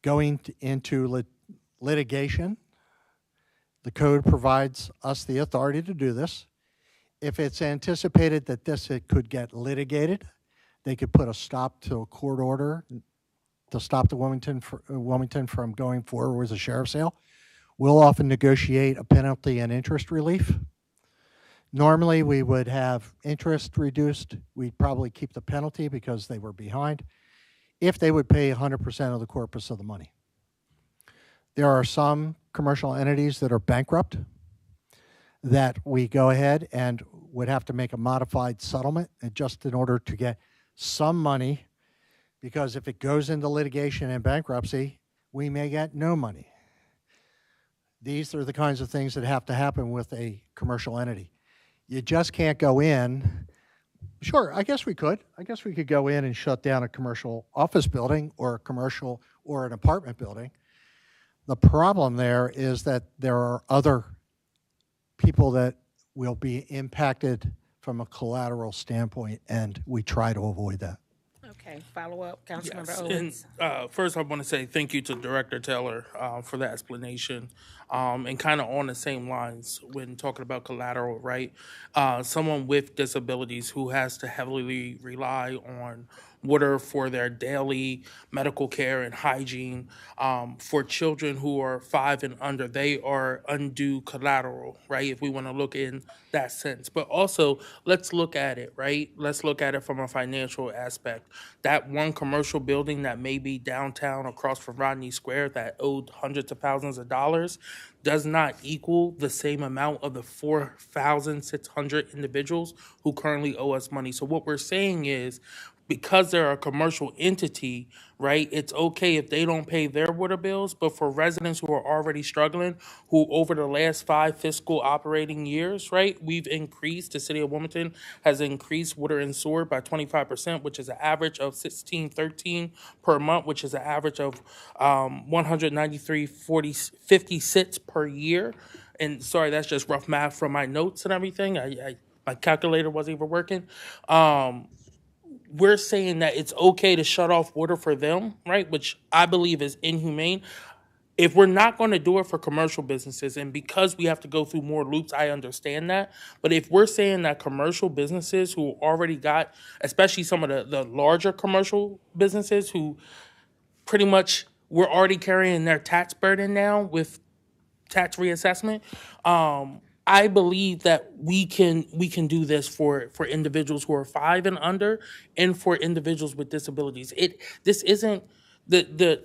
Speaker 12: going into litigation, the code provides us the authority to do this. If it's anticipated that it could get litigated, they could put a stop to a court order to stop the Wilmington from going forward with a sheriff's sale. We'll often negotiate a penalty and interest relief. Normally, we would have interest reduced. We'd probably keep the penalty because they were behind if they would pay 100% of the corpus of the money. There are some commercial entities that are bankrupt that we go ahead and would have to make a modified settlement just in order to get some money because if it goes into litigation and bankruptcy, we may get no money. These are the kinds of things that have to happen with a commercial entity. You just can't go in. Sure, I guess we could. I guess we could go in and shut down a commercial office building or a commercial or an apartment building. The problem there is that there are other people that will be impacted from a collateral standpoint, and we try to avoid that.
Speaker 2: Okay, follow up, Councilmember
Speaker 7: Yes,
Speaker 2: Owens.
Speaker 7: and first I want to say thank you to Director Taylor for the explanation, and kind of on the same lines when talking about collateral, right? Someone with disabilities who has to heavily rely on water for their daily medical care and hygiene. For children who are 5 and under, they are undue collateral, right? If we want to look in that sense. But also, let's look at it, right? Let's look at it from a financial aspect. That one commercial building that may be downtown across from Rodney Square that owed hundreds of thousands of dollars does not equal the same amount of the 4,600 individuals who currently owe us money. So what we're saying is, because they're a commercial entity, right, it's okay if they don't pay their water bills, but for residents who are already struggling, who over the last 5 fiscal operating years, right, we've increased, the city of Wilmington has increased water and sewer by 25%, which is an average of 1613 per month, which is an average of 193.50 per year. And sorry, that's just rough math from my notes and everything. My calculator wasn't even working. We're saying that it's okay to shut off water for them, right? Which I believe is inhumane. If we're not going to do it for commercial businesses, and because we have to go through more loops, I understand that. But if we're saying that commercial businesses who already got, especially some of the larger commercial businesses who pretty much we're already carrying their tax burden now with tax reassessment, I believe that we can do this for individuals who are 5 and under, and for individuals with disabilities. This isn't the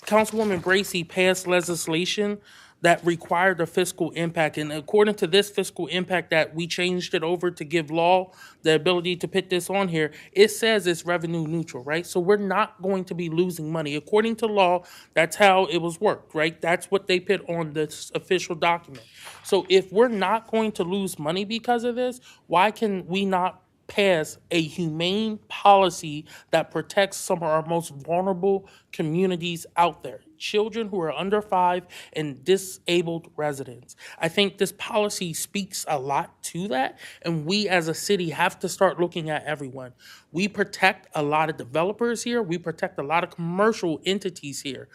Speaker 7: Councilwoman Bracy passed legislation that required a fiscal impact. And according to this fiscal impact that we changed it over to give law the ability to put this on here, it says it's revenue neutral, right? So we're not going to be losing money. According to law, that's how it was worked, right? That's what they put on this official document. So if we're not going to lose money because of this, why can we not pass a humane policy that protects some of our most vulnerable communities out there? Children who are under 5 and disabled residents. I think this policy speaks a lot to that, and we as a city have to start looking at everyone. We protect a lot of developers here, we protect a lot of commercial entities here,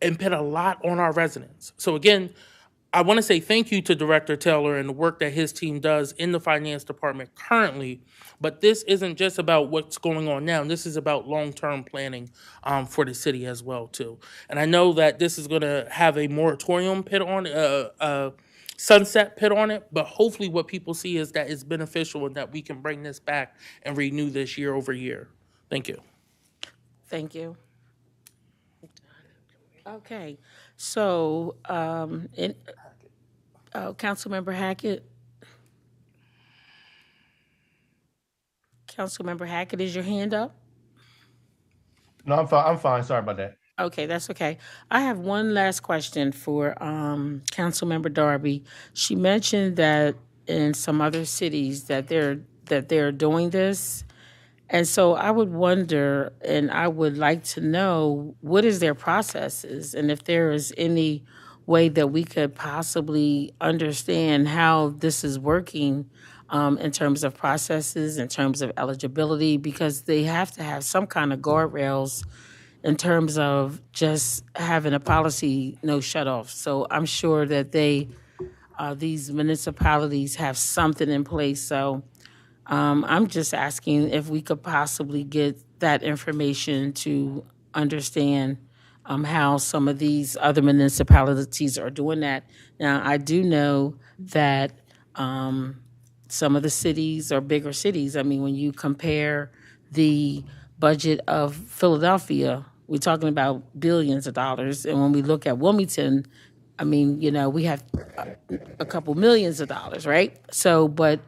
Speaker 7: and put a lot on our residents. So again, I want to say thank you to Director Taylor and the work that his team does in the finance department currently. But this isn't just about what's going on now. This is about long-term planning for the city as well, too. And I know that this is going to have a moratorium put on, sunset put on it. But hopefully what people see is that it's beneficial and that we can bring this back and renew this year over year. Thank you.
Speaker 2: Thank you. Okay, so Councilmember Hackett. Councilmember Hackett, is your hand up?
Speaker 3: No, I'm fine. I'm fine. Sorry about that.
Speaker 2: Okay, that's okay. I have one last question for Councilmember Darby. She mentioned that in some other cities that they're doing this. And so I would wonder, and I would like to know, what is their processes, and if there is any way that we could possibly understand how this is working in terms of processes, in terms of eligibility, because they have to have some kind of guardrails in terms of just having a policy, no shut-off. So I'm sure that these municipalities have something in place. So I'm just asking if we could possibly get that information to understand how some of these other municipalities are doing that. Now, I do know that some of the cities are bigger cities. I mean, when you compare the budget of Philadelphia, we're talking about billions of dollars. And when we look at Wilmington, I mean, we have a couple millions of dollars, right? So, but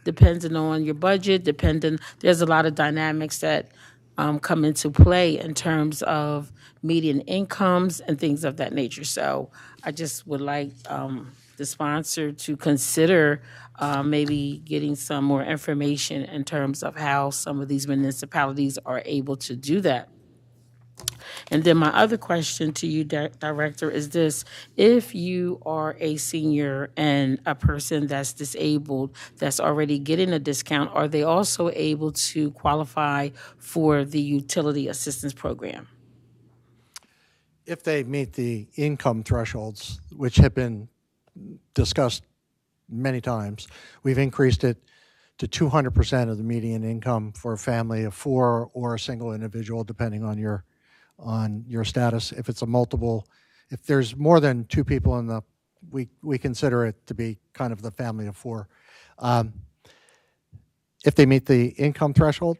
Speaker 2: depending on your budget, there's a lot of dynamics that
Speaker 1: come into play in terms of median incomes and things of that nature. So I just would like the sponsor to consider maybe getting some more information in terms of how some of these municipalities are able to do that. And then my other question to you, Director, is this. If you are a senior and a person that's disabled that's already getting a discount, are they also able to qualify for the utility assistance program?
Speaker 12: If they meet the income thresholds, which have been discussed many times, we've increased it to 200% of the median income for a family of four or a single individual, depending on your status. If it's a multiple, if there's more than two people in the, we consider it to be kind of the family of four. If they meet the income threshold,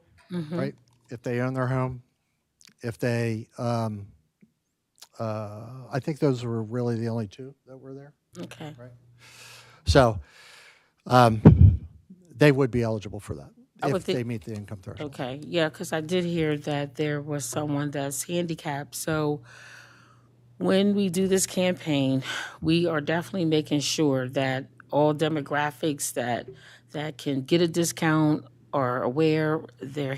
Speaker 12: right? If they own their home, if they, I think those were really the only two that were there.
Speaker 1: Okay.
Speaker 12: Right. So they would be eligible for that if they meet the income threshold.
Speaker 1: Okay, yeah, because I did hear that there was someone that's handicapped. So when we do this campaign, we are definitely making sure that all demographics that can get a discount are aware they're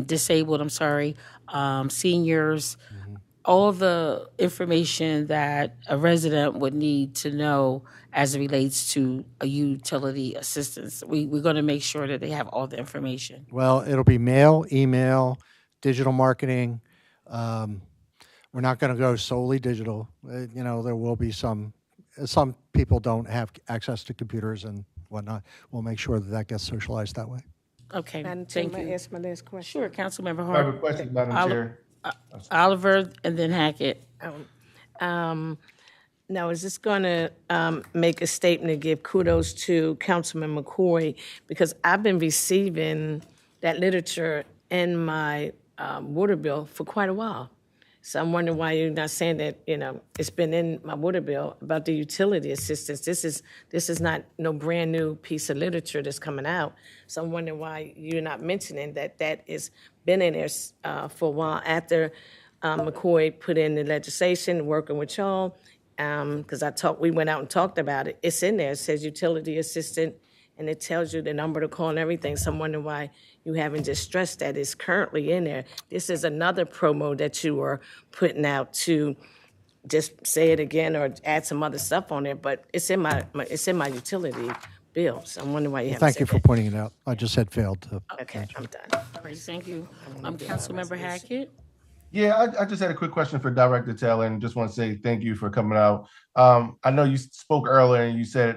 Speaker 1: disabled, I'm sorry, seniors, all the information that a resident would need to know as it relates to a utility assistance. We're going to make sure that they have all the information.
Speaker 12: Well, it'll be mail, email, digital marketing. We're not going to go solely digital. There will be some people don't have access to computers and whatnot. We'll make sure that gets socialized that way.
Speaker 1: Okay,
Speaker 11: Madam Chair,
Speaker 1: thank
Speaker 11: may I
Speaker 1: you.
Speaker 11: ask my last question?
Speaker 1: Sure, Councilmember
Speaker 3: I have a
Speaker 1: Hart.
Speaker 3: question, Madam Chair.
Speaker 1: Oliver and then Hackett.
Speaker 11: Now, is this going to make a statement to give kudos to Councilman McCoy? Because I've been receiving that literature in my water bill for quite a while. So I'm wondering why you're not saying that, it's been in my water bill about the utility assistance. This is not no brand new piece of literature that's coming out. So I'm wondering why you're not mentioning that is been in there for a while after McCoy put in the legislation, working with y'all. Because we went out and talked about it. It's in there. It says utility assistant, and it tells you the number to call and everything. So I'm wondering why you haven't just stressed that it's currently in there. This is another promo that you are putting out to just say it again or add some other stuff on there. But it's in my utility bill. So I'm wondering why you haven't
Speaker 12: Thank
Speaker 11: said
Speaker 12: you for
Speaker 11: that.
Speaker 12: pointing it out. I just had failed to.
Speaker 11: Okay, I'm done.
Speaker 1: All right, thank you. Councilmember Hackett.
Speaker 3: Yeah, I just had a quick question for Director Taylor, and just want to say thank you for coming out. I know you spoke earlier, and you said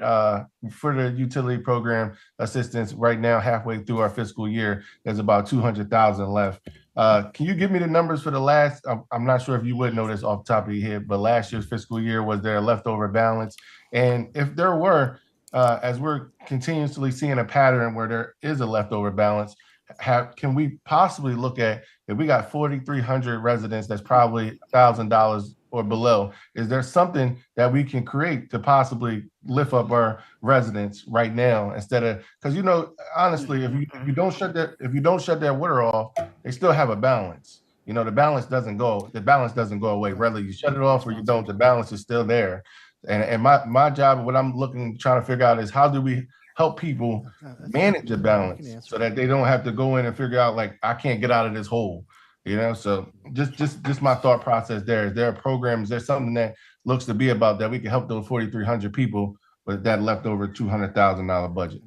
Speaker 3: for the utility program assistance right now, halfway through our fiscal year, there's about 200,000 left. Can you give me the numbers for the last? I'm not sure if you would know this off the top of your head, but last year's fiscal year, was there a leftover balance? And if there were, as we're continuously seeing a pattern where there is a leftover balance, can we possibly look at, if we got 4,300 residents, that's probably $1,000 or below, is there something that we can create to possibly lift up our residents right now, instead of, because honestly, if you don't shut that water off, they still have a balance. The balance doesn't go away. Whether you shut it off or you don't, the balance is still there. And my job, what I'm trying to figure out, is how do we help people manage the balance so that they don't have to go in and figure out, like, I can't get out of this hole. So just my thought process there. Is there a program, is there something that looks to be about that we can help those 4,300 people with that leftover $200,000 budget?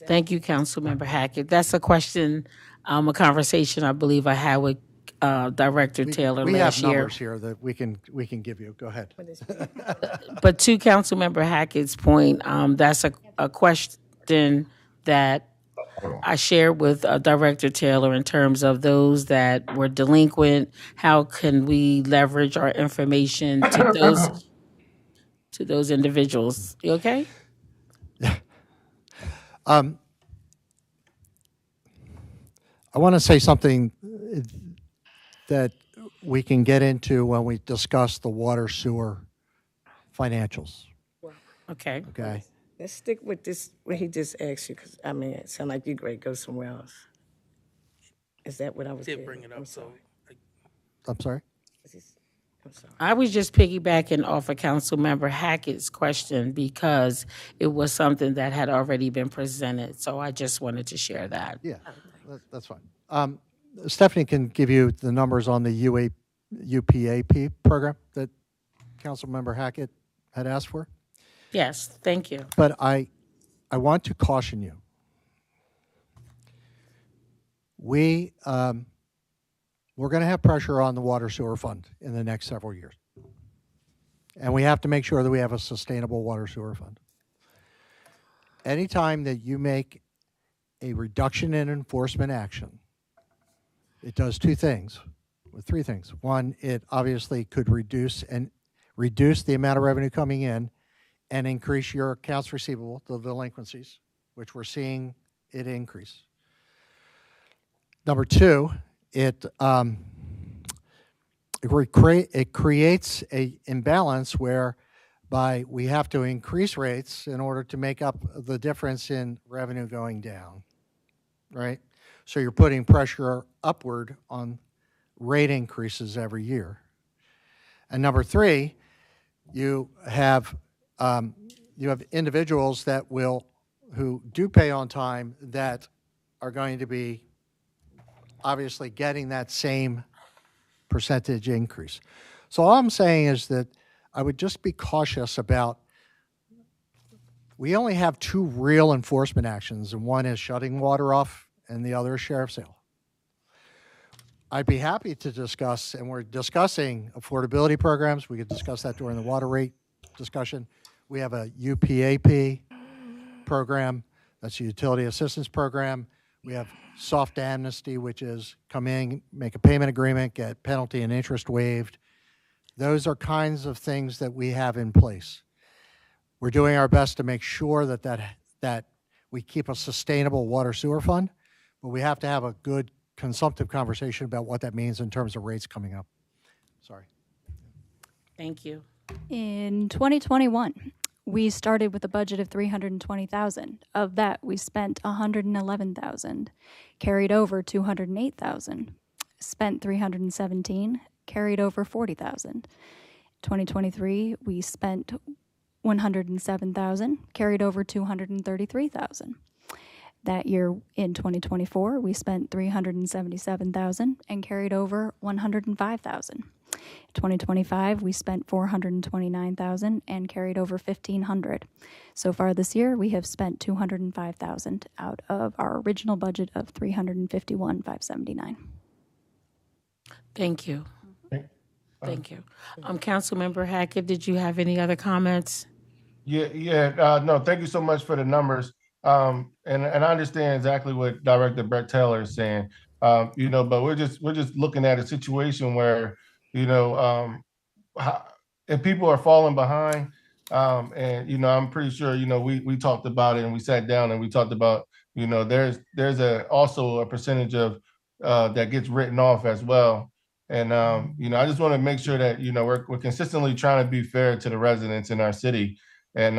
Speaker 1: Thank you, Councilmember Hackett. That's a question, a conversation I believe I had with Director Taylor
Speaker 12: We
Speaker 1: last
Speaker 12: have
Speaker 1: year.
Speaker 12: numbers here that we can give you. Go ahead.
Speaker 1: But to Councilmember Hackett's point, that's a question that I shared with Director Taylor in terms of those that were delinquent. How can we leverage our information to those individuals? You okay?
Speaker 12: I want to say something that we can get into when we discuss the water sewer financials.
Speaker 1: Okay.
Speaker 12: Okay.
Speaker 11: Let's stick with this, what he just asked you, because, it sounds like you're great. Go somewhere else. Is that what I was
Speaker 7: Did
Speaker 11: getting?
Speaker 7: bring it up,
Speaker 11: I'm
Speaker 7: so
Speaker 11: sorry.
Speaker 12: I'm sorry?
Speaker 11: I'm sorry.
Speaker 1: I was just piggybacking off of Councilmember Hackett's question because it was something that had already been presented. So I just wanted to share that.
Speaker 12: Yeah, that's fine. Stephanie can give you the numbers on the UPAP program that Councilmember Hackett had asked for.
Speaker 1: Yes, thank you.
Speaker 12: But I want to caution you. We're going to have pressure on the water sewer fund in the next several years. And we have to make sure that we have a sustainable water sewer fund. Anytime that you make a reduction in enforcement action, it does two things, or three things. One, it obviously could reduce the amount of revenue coming in and increase your accounts receivable, the delinquencies, which we're seeing it increase. Number two, it creates a imbalance whereby we have to increase rates in order to make up the difference in revenue going down, right? So you're putting pressure upward on rate increases every year. And number three, you have individuals who do pay on time that are going to be obviously getting that same percentage increase. So all I'm saying is that I would just be cautious about, we only have two real enforcement actions, and one is shutting water off and the other is sheriff sale. I'd be happy to discuss, and we're discussing affordability programs. We could discuss that during the water rate discussion. We have a UPAP program, that's a utility assistance program. We have soft amnesty, which is come in, make a payment agreement, get penalty and interest waived. Those are kinds of things that we have in place. We're doing our best to make sure that we keep a sustainable water sewer fund, but we have to have a good consumptive conversation about what that means in terms of rates coming up. Sorry.
Speaker 1: Thank you.
Speaker 13: In 2021, we started with a budget of $320,000. Of that, we spent $111,000, carried over $208,000, spent $317,000, carried over $40,000. 2023, we spent $107,000, carried over $233,000. That year in 2024, we spent $377,000 and carried over $105,000. 2025, we spent $429,000 and carried over $1,500. So far this year, we have spent $205,000 out of our original budget of $351,579.
Speaker 1: Thank you. Thank you. Councilmember Hackett, did you have any other comments?
Speaker 3: No, thank you so much for the numbers. And I understand exactly what Director Brett Taylor is saying. But we're just looking at a situation where, if people are falling behind, and I'm pretty sure, we talked about it and we sat down and we talked about, there's also a percentage of that gets written off as well. And I just want to make sure that we're consistently trying to be fair to the residents in our city. And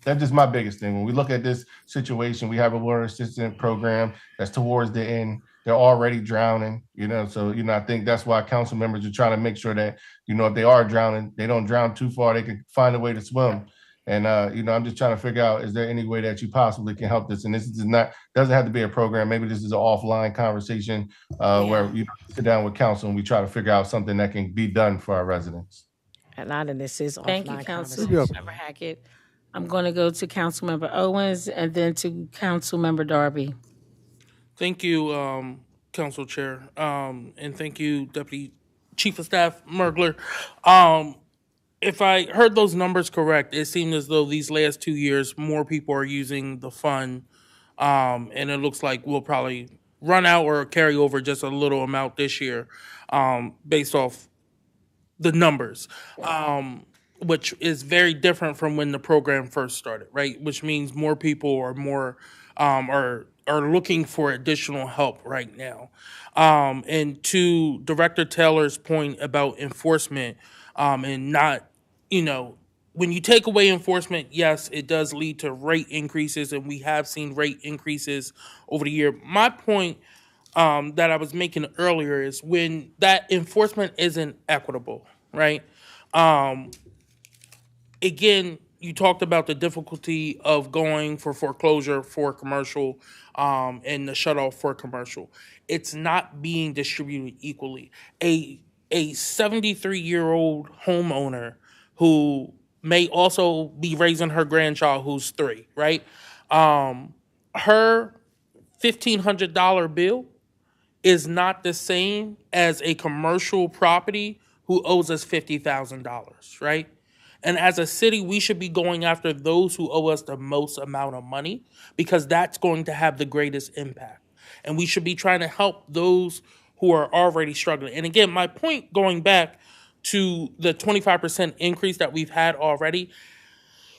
Speaker 3: that's just my biggest thing. When we look at this situation, we have a water assistance program that's towards the end. They're already drowning, so I think that's why council members are trying to make sure that if they are drowning, they don't drown too far. They can find a way to swim. And I'm just trying to figure out, is there any way that you possibly can help this? And this is not, doesn't have to be a program. Maybe this is an offline conversation where you sit down with council and we try to figure out something that can be done for our residents.
Speaker 11: A lot of this is
Speaker 1: Thank you,
Speaker 11: offline
Speaker 1: Councilmember Hackett. I'm going to go to Councilmember Owens and then to Councilmember Darby.
Speaker 7: Thank you, Council Chair, and thank you, Deputy Chief of Staff Mergler. If I heard those numbers correct, it seemed as though these last 2 years, more people are using the fund, and it looks like we'll probably run out or carry over just a little amount this year, based off the numbers, which is very different from when the program first started, right? Which means more people are more are looking for additional help right now. And to Director Taylor's point about enforcement, and not, when you take away enforcement, yes, it does lead to rate increases, and we have seen rate increases over the year. My point that I was making earlier is when that enforcement isn't equitable, right? Um, again, you talked about the difficulty of going for foreclosure for commercial and the shut off for commercial. It's not being distributed equally. A 73-year-old homeowner who may also be raising her grandchild who's 3, right? Her $1,500 bill is not the same as a commercial property who owes us $50,000, right? And as a city, we should be going after those who owe us the most amount of money because that's going to have the greatest impact. And we should be trying to help those who are already struggling. And again, my point going back to the 25% increase that we've had already,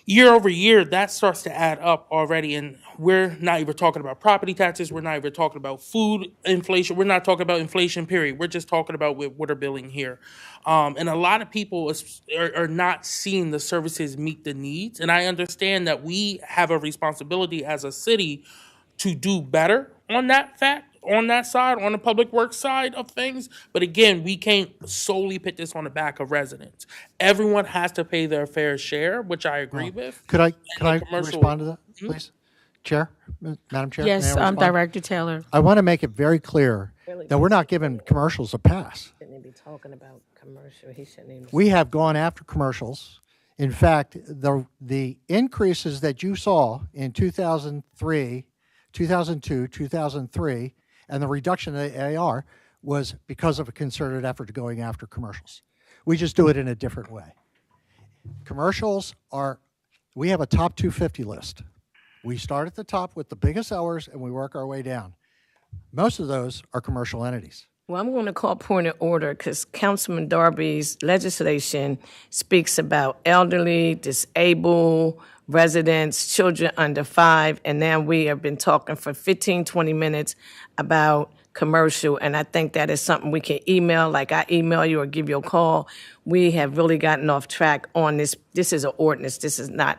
Speaker 7: year over year, that starts to add up already. And we're not even talking about property taxes. We're not even talking about food inflation. We're not talking about inflation, period. We're just talking about with water billing here. And a lot of people are not seeing the services meet the needs. And I understand that we have a responsibility as a city to do better on that on that side, on the public works side of things. But again, we can't solely put this on the back of residents. Everyone has to pay their fair share, which I agree with.
Speaker 12: Could I
Speaker 7: commercial-
Speaker 12: respond to that, please? Chair, Madam Chair?
Speaker 1: Yes,
Speaker 12: may I respond?
Speaker 1: Director Taylor.
Speaker 12: I want to make it very clear that we're not giving commercials a pass.
Speaker 11: Shouldn't be talking about commercial. He shouldn't even.
Speaker 12: We have gone after commercials. In fact, the increases that you saw in 2003, 2002, 2003, and the reduction of the AR was because of a concerted effort to going after commercials. We just do it in a different way. Commercials we have a top 250 list. We start at the top with the biggest hours and we work our way down. Most of those are commercial entities.
Speaker 11: Well, I'm going to call point of order because Councilman Darby's legislation speaks about elderly, disabled, residents, children under 5, and now we have been talking for 15, 20 minutes about commercial, and I think that is something we can email, like I email you or give you a call. We have really gotten off track on this. This is an ordinance. This is not,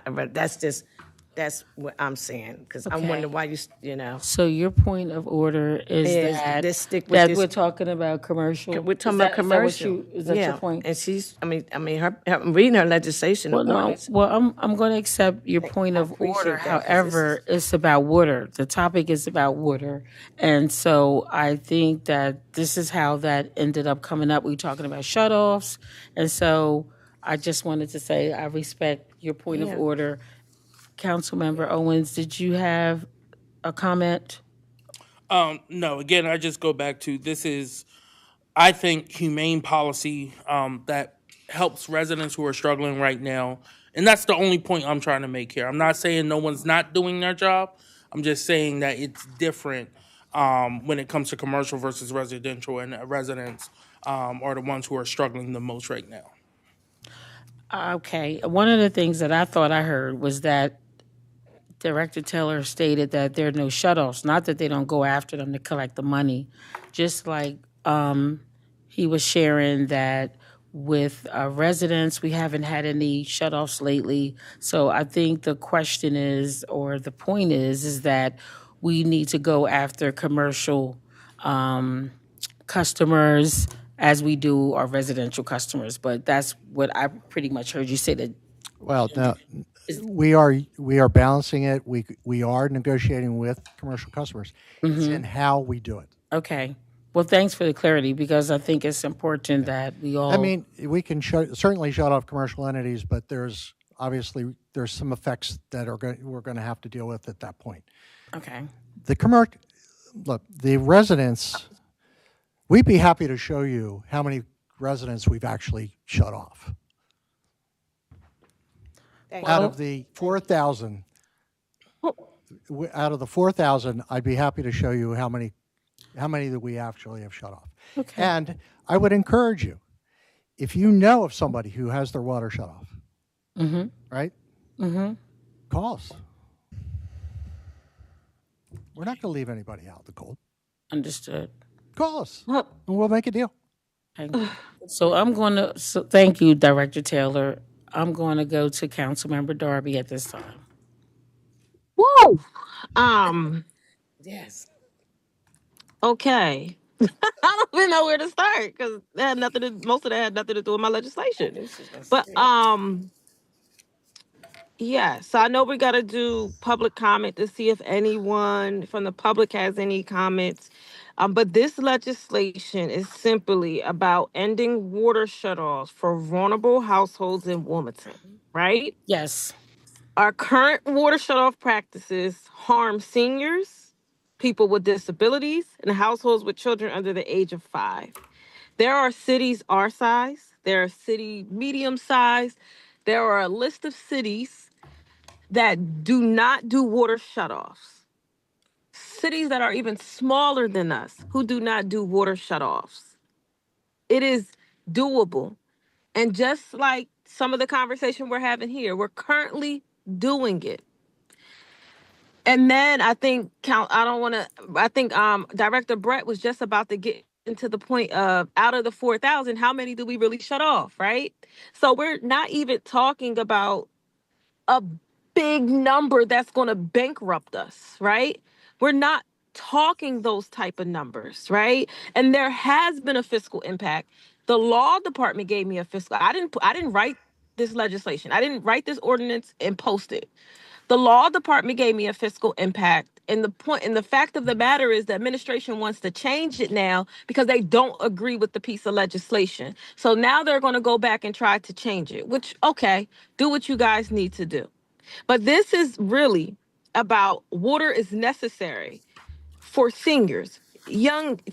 Speaker 11: that's what I'm saying, because I'm wondering why you know.
Speaker 1: So your point of order is that,
Speaker 11: let's stick with this.
Speaker 1: we're talking about commercial?
Speaker 11: We're talking about commercial.
Speaker 1: Is that your point?
Speaker 11: And she's, I mean, I'm reading her legislation.
Speaker 1: Well, no. Well, I'm going to accept your point of order. However, it's about water. The topic is about water, and so I think that this is how that ended up coming up. We're talking about shutoffs, and so I just wanted to say I respect your point of order. Councilmember Owens, did you have a comment?
Speaker 7: No, again, I just go back to this is, I think, humane policy that helps residents who are struggling right now. And that's the only point I'm trying to make here. I'm not saying no one's not doing their job. I'm just saying that it's different when it comes to commercial versus residential, and residents are the ones who are struggling the most right now.
Speaker 1: Okay. One of the things that I thought I heard was that Director Taylor stated that there are no shutoffs, not that they don't go after them to collect the money. Just like he was sharing that with residents, we haven't had any shutoffs lately. So I think the question is, or the point is that we need to go after commercial customers as we do our residential customers. But that's what I pretty much heard you say that.
Speaker 12: Well, no, we are balancing it. We are negotiating with commercial customers. It's in how we do it.
Speaker 1: Okay. Well, thanks for the clarity, because I think it's important that we all.
Speaker 12: I mean, we can certainly shut off commercial entities, but there's some effects that we're going to have to deal with at that point.
Speaker 1: Okay.
Speaker 12: The residents. We'd be happy to show you how many residents we've actually shut off. Out of the 4,000, I'd be happy to show you how many that we actually have shut off.
Speaker 1: Okay.
Speaker 12: And I would encourage you, if you know of somebody who has their water shut off, right? Call us. We're not going to leave anybody out in the cold.
Speaker 1: Understood.
Speaker 12: Call us, and we'll make a deal.
Speaker 1: So thank you, Director Taylor. I'm going to go to Councilmember Darby at this time.
Speaker 2: Woo!
Speaker 11: Yes.
Speaker 2: Okay. I don't even know where to start because that had nothing to, most of that had nothing to do with my legislation. But yeah, so I know we got to do public comment to see if anyone from the public has any comments. But this legislation is simply about ending water shutoffs for vulnerable households in Wilmington, right?
Speaker 1: Yes.
Speaker 2: Our current water shutoff practices harm seniors, people with disabilities, and households with children under the age of 5. There are cities our size, there are city medium size, there are a list of cities that do not do water shutoffs. Cities that are even smaller than us who do not do water shutoffs. It is doable. And just like some of the conversation we're having here, we're currently doing it. And then I think Director Brett was just about to get into the point of out of the 4,000, how many do we really shut off, right? So we're not even talking about a big number that's going to bankrupt us, right? We're not talking those type of numbers, right? And there has been a fiscal impact. The law department gave me a fiscal. I didn't write this legislation. I didn't write this ordinance and post it. The law department gave me a fiscal impact. And the fact of the matter is the administration wants to change it now because they don't agree with the piece of legislation. So now they're going to go back and try to change it, which, okay, do what you guys need to do. But this is really about water is necessary for seniors,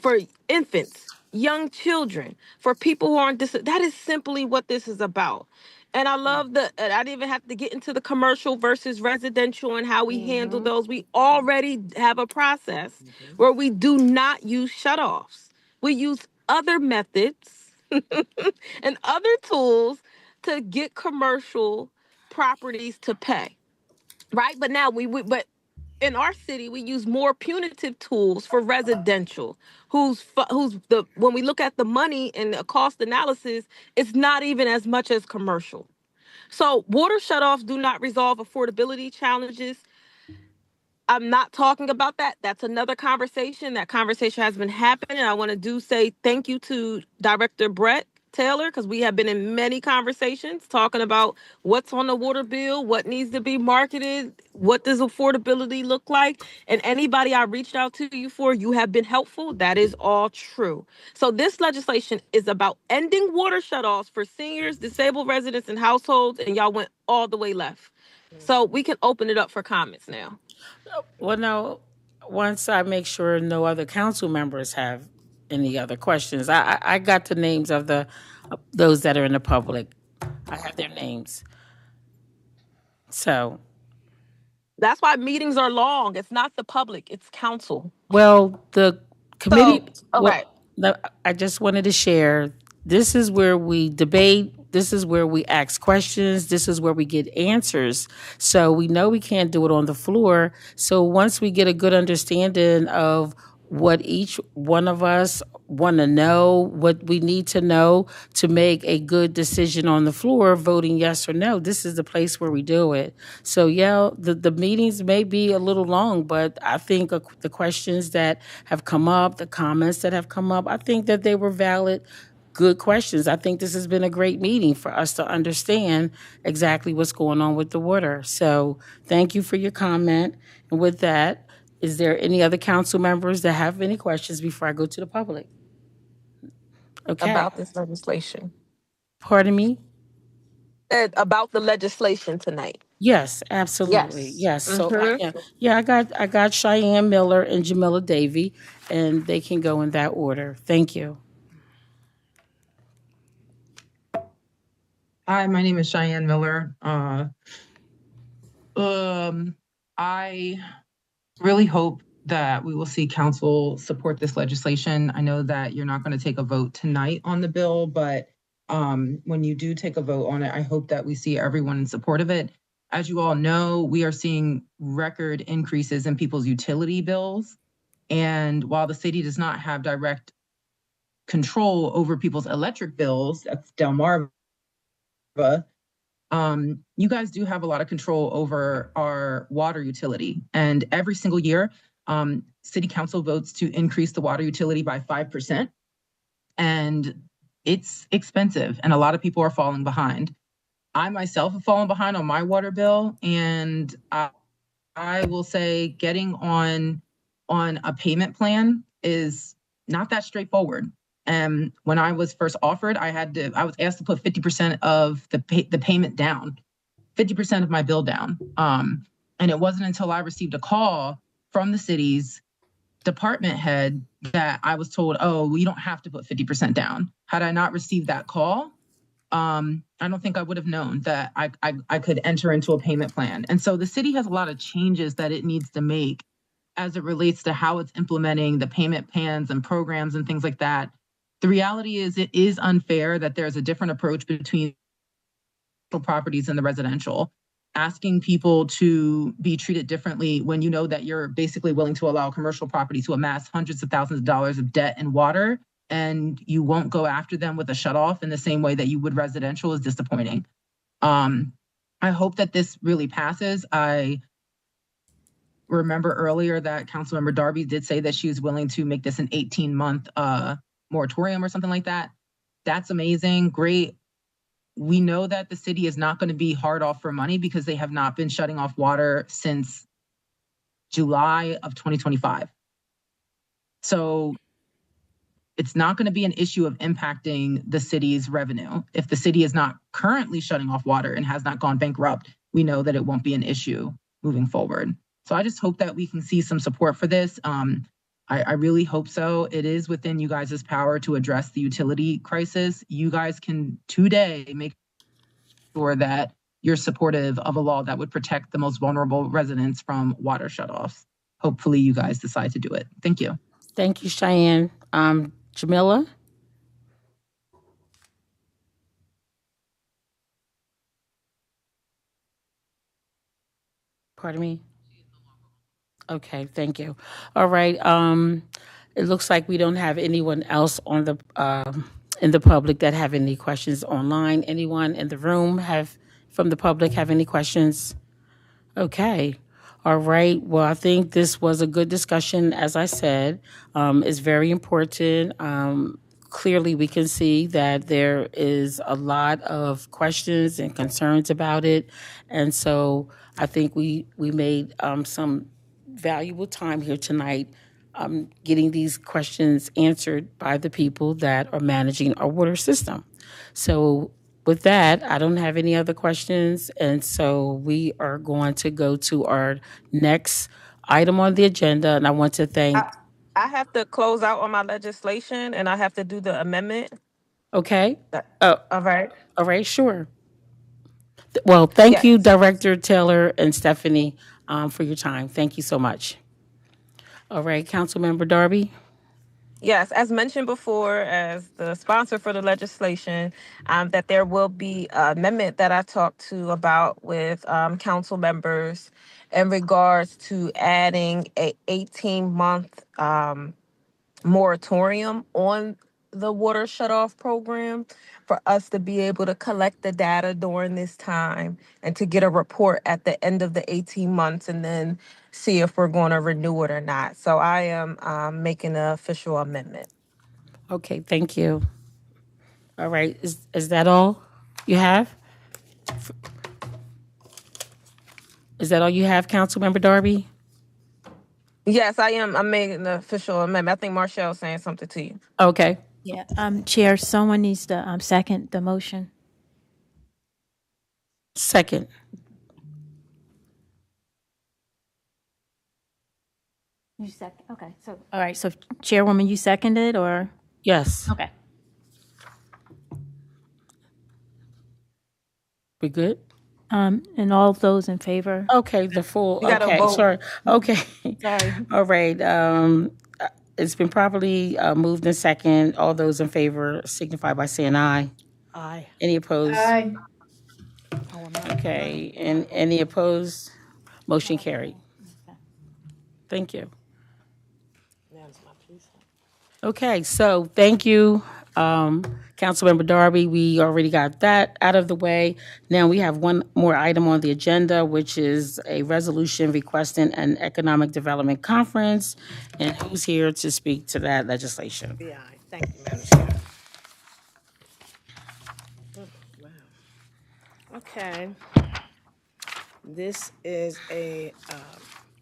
Speaker 2: for infants, young children, for people who aren't that is simply what this is about. And I love I didn't even have to get into the commercial versus residential and how we handle those. We already have a process where we do not use shutoffs. We use other methods and other tools to get commercial properties to pay. Right? But now but in our city, we use more punitive tools for residential. When we look at the money and the cost analysis, it's not even as much as commercial. So water shutoffs do not resolve affordability challenges. I'm not talking about that. That's another conversation. That conversation has been happening. I want to say thank you to Director Brett Taylor, because we have been in many conversations talking about what's on the water bill, what needs to be marketed, what does affordability look like. And anybody I reached out to you for, you have been helpful. That is all true. So this legislation is about ending water shutoffs for seniors, disabled residents, and households. And y'all went all the way left. So we can open it up for comments now.
Speaker 1: Well, no, once I make sure no other council members have any other questions, I got the names of those that are in the public. I have their names. So,
Speaker 2: That's why meetings are long. It's not the public, it's council.
Speaker 1: well, the committee,
Speaker 2: Okay.
Speaker 1: I just wanted to share, this is where we debate, this is where we ask questions, this is where we get answers. So we know we can't do it on the floor. So once we get a good understanding of what each one of us want to know, what we need to know to make a good decision on the floor, voting yes or no, this is the place where we do it. So yeah, the meetings may be a little long, but I think the questions that have come up, the comments that have come up, I think that they were valid, good questions. I think this has been a great meeting for us to understand exactly what's going on with the water. So thank you for your comment. And with that, is there any other council members that have any questions before I go to the public? Okay.
Speaker 2: About this legislation.
Speaker 1: Pardon me?
Speaker 2: About the legislation tonight.
Speaker 1: Yes, absolutely. Yes. So I got Cheyenne Miller and Jamila Davy, and they can go in that order. Thank you.
Speaker 14: Hi, my name is Cheyenne Miller. I really hope that we will see council support this legislation. I know that you're not going to take a vote tonight on the bill, but when you do take a vote on it, I hope that we see everyone in support of it. As you all know, we are seeing record increases in people's utility bills. And while the city does not have direct control over people's electric bills, that's Delmarva, you guys do have a lot of control over our water utility. And every single year, City council votes to increase the water utility by 5%. And it's expensive, and a lot of people are falling behind. I myself have fallen behind on my water bill, and I will say getting on a payment plan is not that straightforward. And when I was first offered, I was asked to put 50% of the payment down, 50% of my bill down. And it wasn't until I received a call from the city's department head that I was told, oh, well, you don't have to put 50% down. Had I not received that call, I don't think I would have known that I could enter into a payment plan. And so the city has a lot of changes that it needs to make as it relates to how it's implementing the payment plans and programs and things like that. The reality is it is unfair that there's a different approach between properties and the residential. Asking people to be treated differently when you know that you're basically willing to allow commercial property to amass hundreds of thousands of dollars of debt and water, and you won't go after them with a shutoff in the same way that you would residential is disappointing. I hope that this really passes. I remember earlier that Councilmember Darby did say that she was willing to make this an 18-month moratorium or something like that. That's amazing, great. We know that the city is not going to be hard off for money because they have not been shutting off water since July of 2025. So it's not going to be an issue of impacting the city's revenue. If the city is not currently shutting off water and has not gone bankrupt, we know that it won't be an issue moving forward. So I just hope that we can see some support for this. I really hope so. It is within you guys' power to address the utility crisis. You guys can today make sure that you're supportive of a law that would protect the most vulnerable residents from water shutoffs. Hopefully you guys decide to do it. Thank you.
Speaker 1: Thank you, Cheyenne. Jamila? Pardon me? Okay, thank you. All right. It looks like we don't have anyone else on the in the public that have any questions online. Anyone in the room from the public have any questions? Okay. All right. Well, I think this was a good discussion. As I said, it's very important. Clearly, we can see that there is a lot of questions and concerns about it, and so I think we made some valuable time here tonight getting these questions answered by the people that are managing our water system. So with that, I don't have any other questions, and so we are going to go to our next item on the agenda, and I want to thank...
Speaker 2: I have to close out on my legislation and I have to do the amendment.
Speaker 1: Okay.
Speaker 2: All right.
Speaker 1: All right, sure. Well, thank you,
Speaker 2: Yes.
Speaker 1: Director Taylor and Stephanie, for your time. Thank you so much. All right, Councilmember Darby.
Speaker 2: Yes, as mentioned before, as the sponsor for the legislation, that there will be an amendment that I talked to about with council members in regards to adding a 18-month moratorium on the water shutoff program for us to be able to collect the data during this time and to get a report at the end of the 18 months and then see if we're going to renew it or not. So I am making an official amendment.
Speaker 1: Okay, thank you. All right, is that all you have? Is that all you have, Councilmember Darby?
Speaker 2: Yes, I am. I'm making an official amendment. I think Marcel's saying something to you.
Speaker 1: Okay.
Speaker 6: Yeah, Chair, someone needs to second the motion.
Speaker 1: Second.
Speaker 6: You second, okay, so, all right, so Chairwoman, you seconded, or?
Speaker 1: Yes.
Speaker 6: Okay.
Speaker 1: We good?
Speaker 6: And all those in favor?
Speaker 1: Okay, the full,
Speaker 2: You gotta
Speaker 1: okay,
Speaker 2: vote.
Speaker 1: sorry. Okay.
Speaker 6: Sorry.
Speaker 1: All right, it's been properly moved in second. All those in favor signify by saying aye.
Speaker 8: Aye.
Speaker 1: Any opposed?
Speaker 10: Aye.
Speaker 1: Okay, and any opposed? Motion carried. Thank you. Okay, so thank you, Councilmember Darby. We already got that out of the way. Now we have one more item on the agenda, which is a resolution requesting an economic development conference. And who's here to speak to that legislation?
Speaker 11: Yeah, thank you, Madam Chair. Wow. Okay. This is a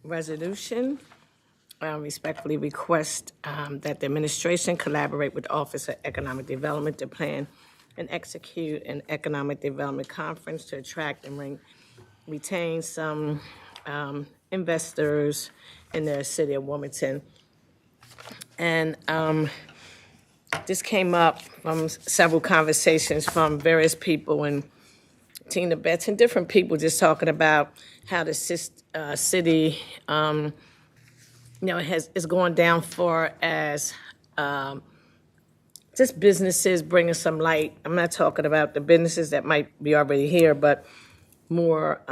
Speaker 11: resolution. Respectfully request that the administration collaborate with the Office of Economic Development to plan and execute an economic development conference to attract and retain some investors in the city of Wilmington. And this came up from several conversations from various people, and Tina Betts and different people just talking about how the city, is going down for as just businesses bringing some light. I'm not talking about the businesses that might be already here, but more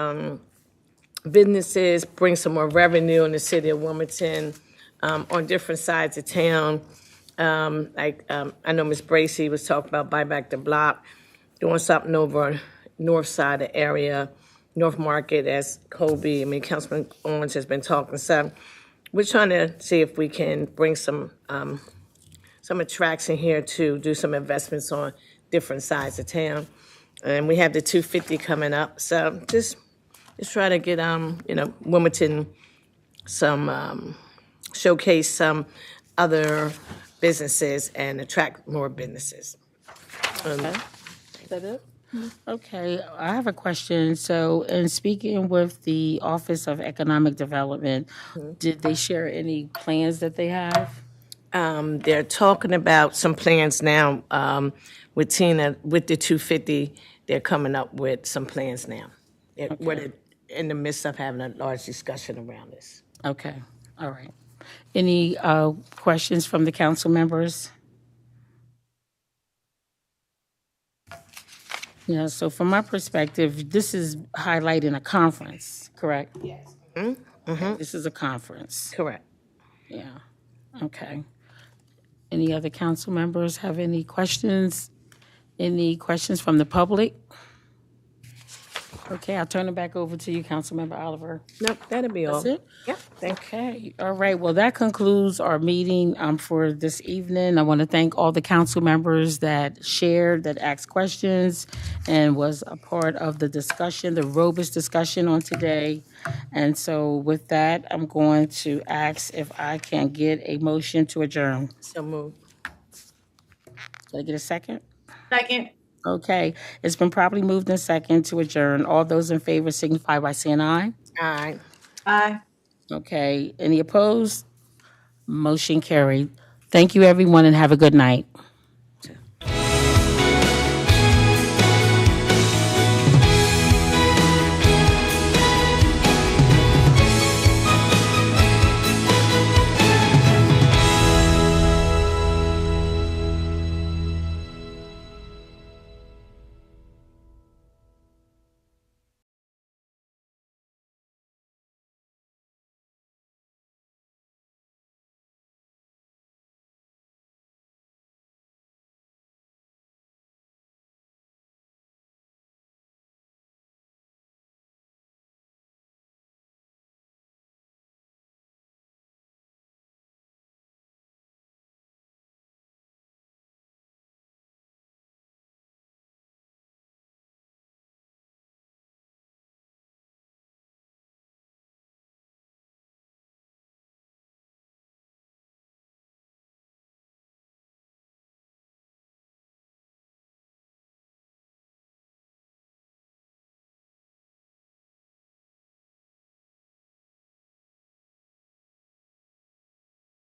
Speaker 11: businesses bring some more revenue in the city of Wilmington on different sides of town. I know Ms. Bracy was talking about buy back the block, doing something over north side of the area, North Market, as Councilman Owens has been talking. So we're trying to see if we can bring some attraction here to do some investments on different sides of town. And we have the 250 coming up. So just try to get, Wilmington some, showcase some other businesses and attract more businesses. Is that it?
Speaker 1: Okay, I have a question. So, in speaking with the Office of Economic Development, did they share any plans that they have?
Speaker 11: They're talking about some plans now with Tina, with the 250. They're coming up with some plans now. We're in the midst of having a large discussion around this.
Speaker 1: Okay, all right. Any questions from the council members? Yeah, so from my perspective, this is highlighting a conference, correct?
Speaker 11: Yes.
Speaker 1: Okay, this is a conference.
Speaker 11: Correct.
Speaker 1: Yeah, okay. Any other council members have any questions? Any questions from the public? Okay, I'll turn it back over to you, Councilmember Oliver.
Speaker 11: Nope, that'll be all.
Speaker 1: That's it?
Speaker 11: Yep, thank you.
Speaker 1: Okay, all right. Well, that concludes our meeting for this evening. I want to thank all the council members that shared, that asked questions, and was a part of the discussion, the robust discussion on today. And so with that, I'm going to ask if I can get a motion to adjourn.
Speaker 11: So moved.
Speaker 1: Can I get a second?
Speaker 10: Second.
Speaker 1: Okay, it's been properly moved and second to adjourn. All those in favor signify by saying aye.
Speaker 11: Aye.
Speaker 10: Aye.
Speaker 1: Okay, any opposed? Motion carried. Thank you, everyone, and have a good night.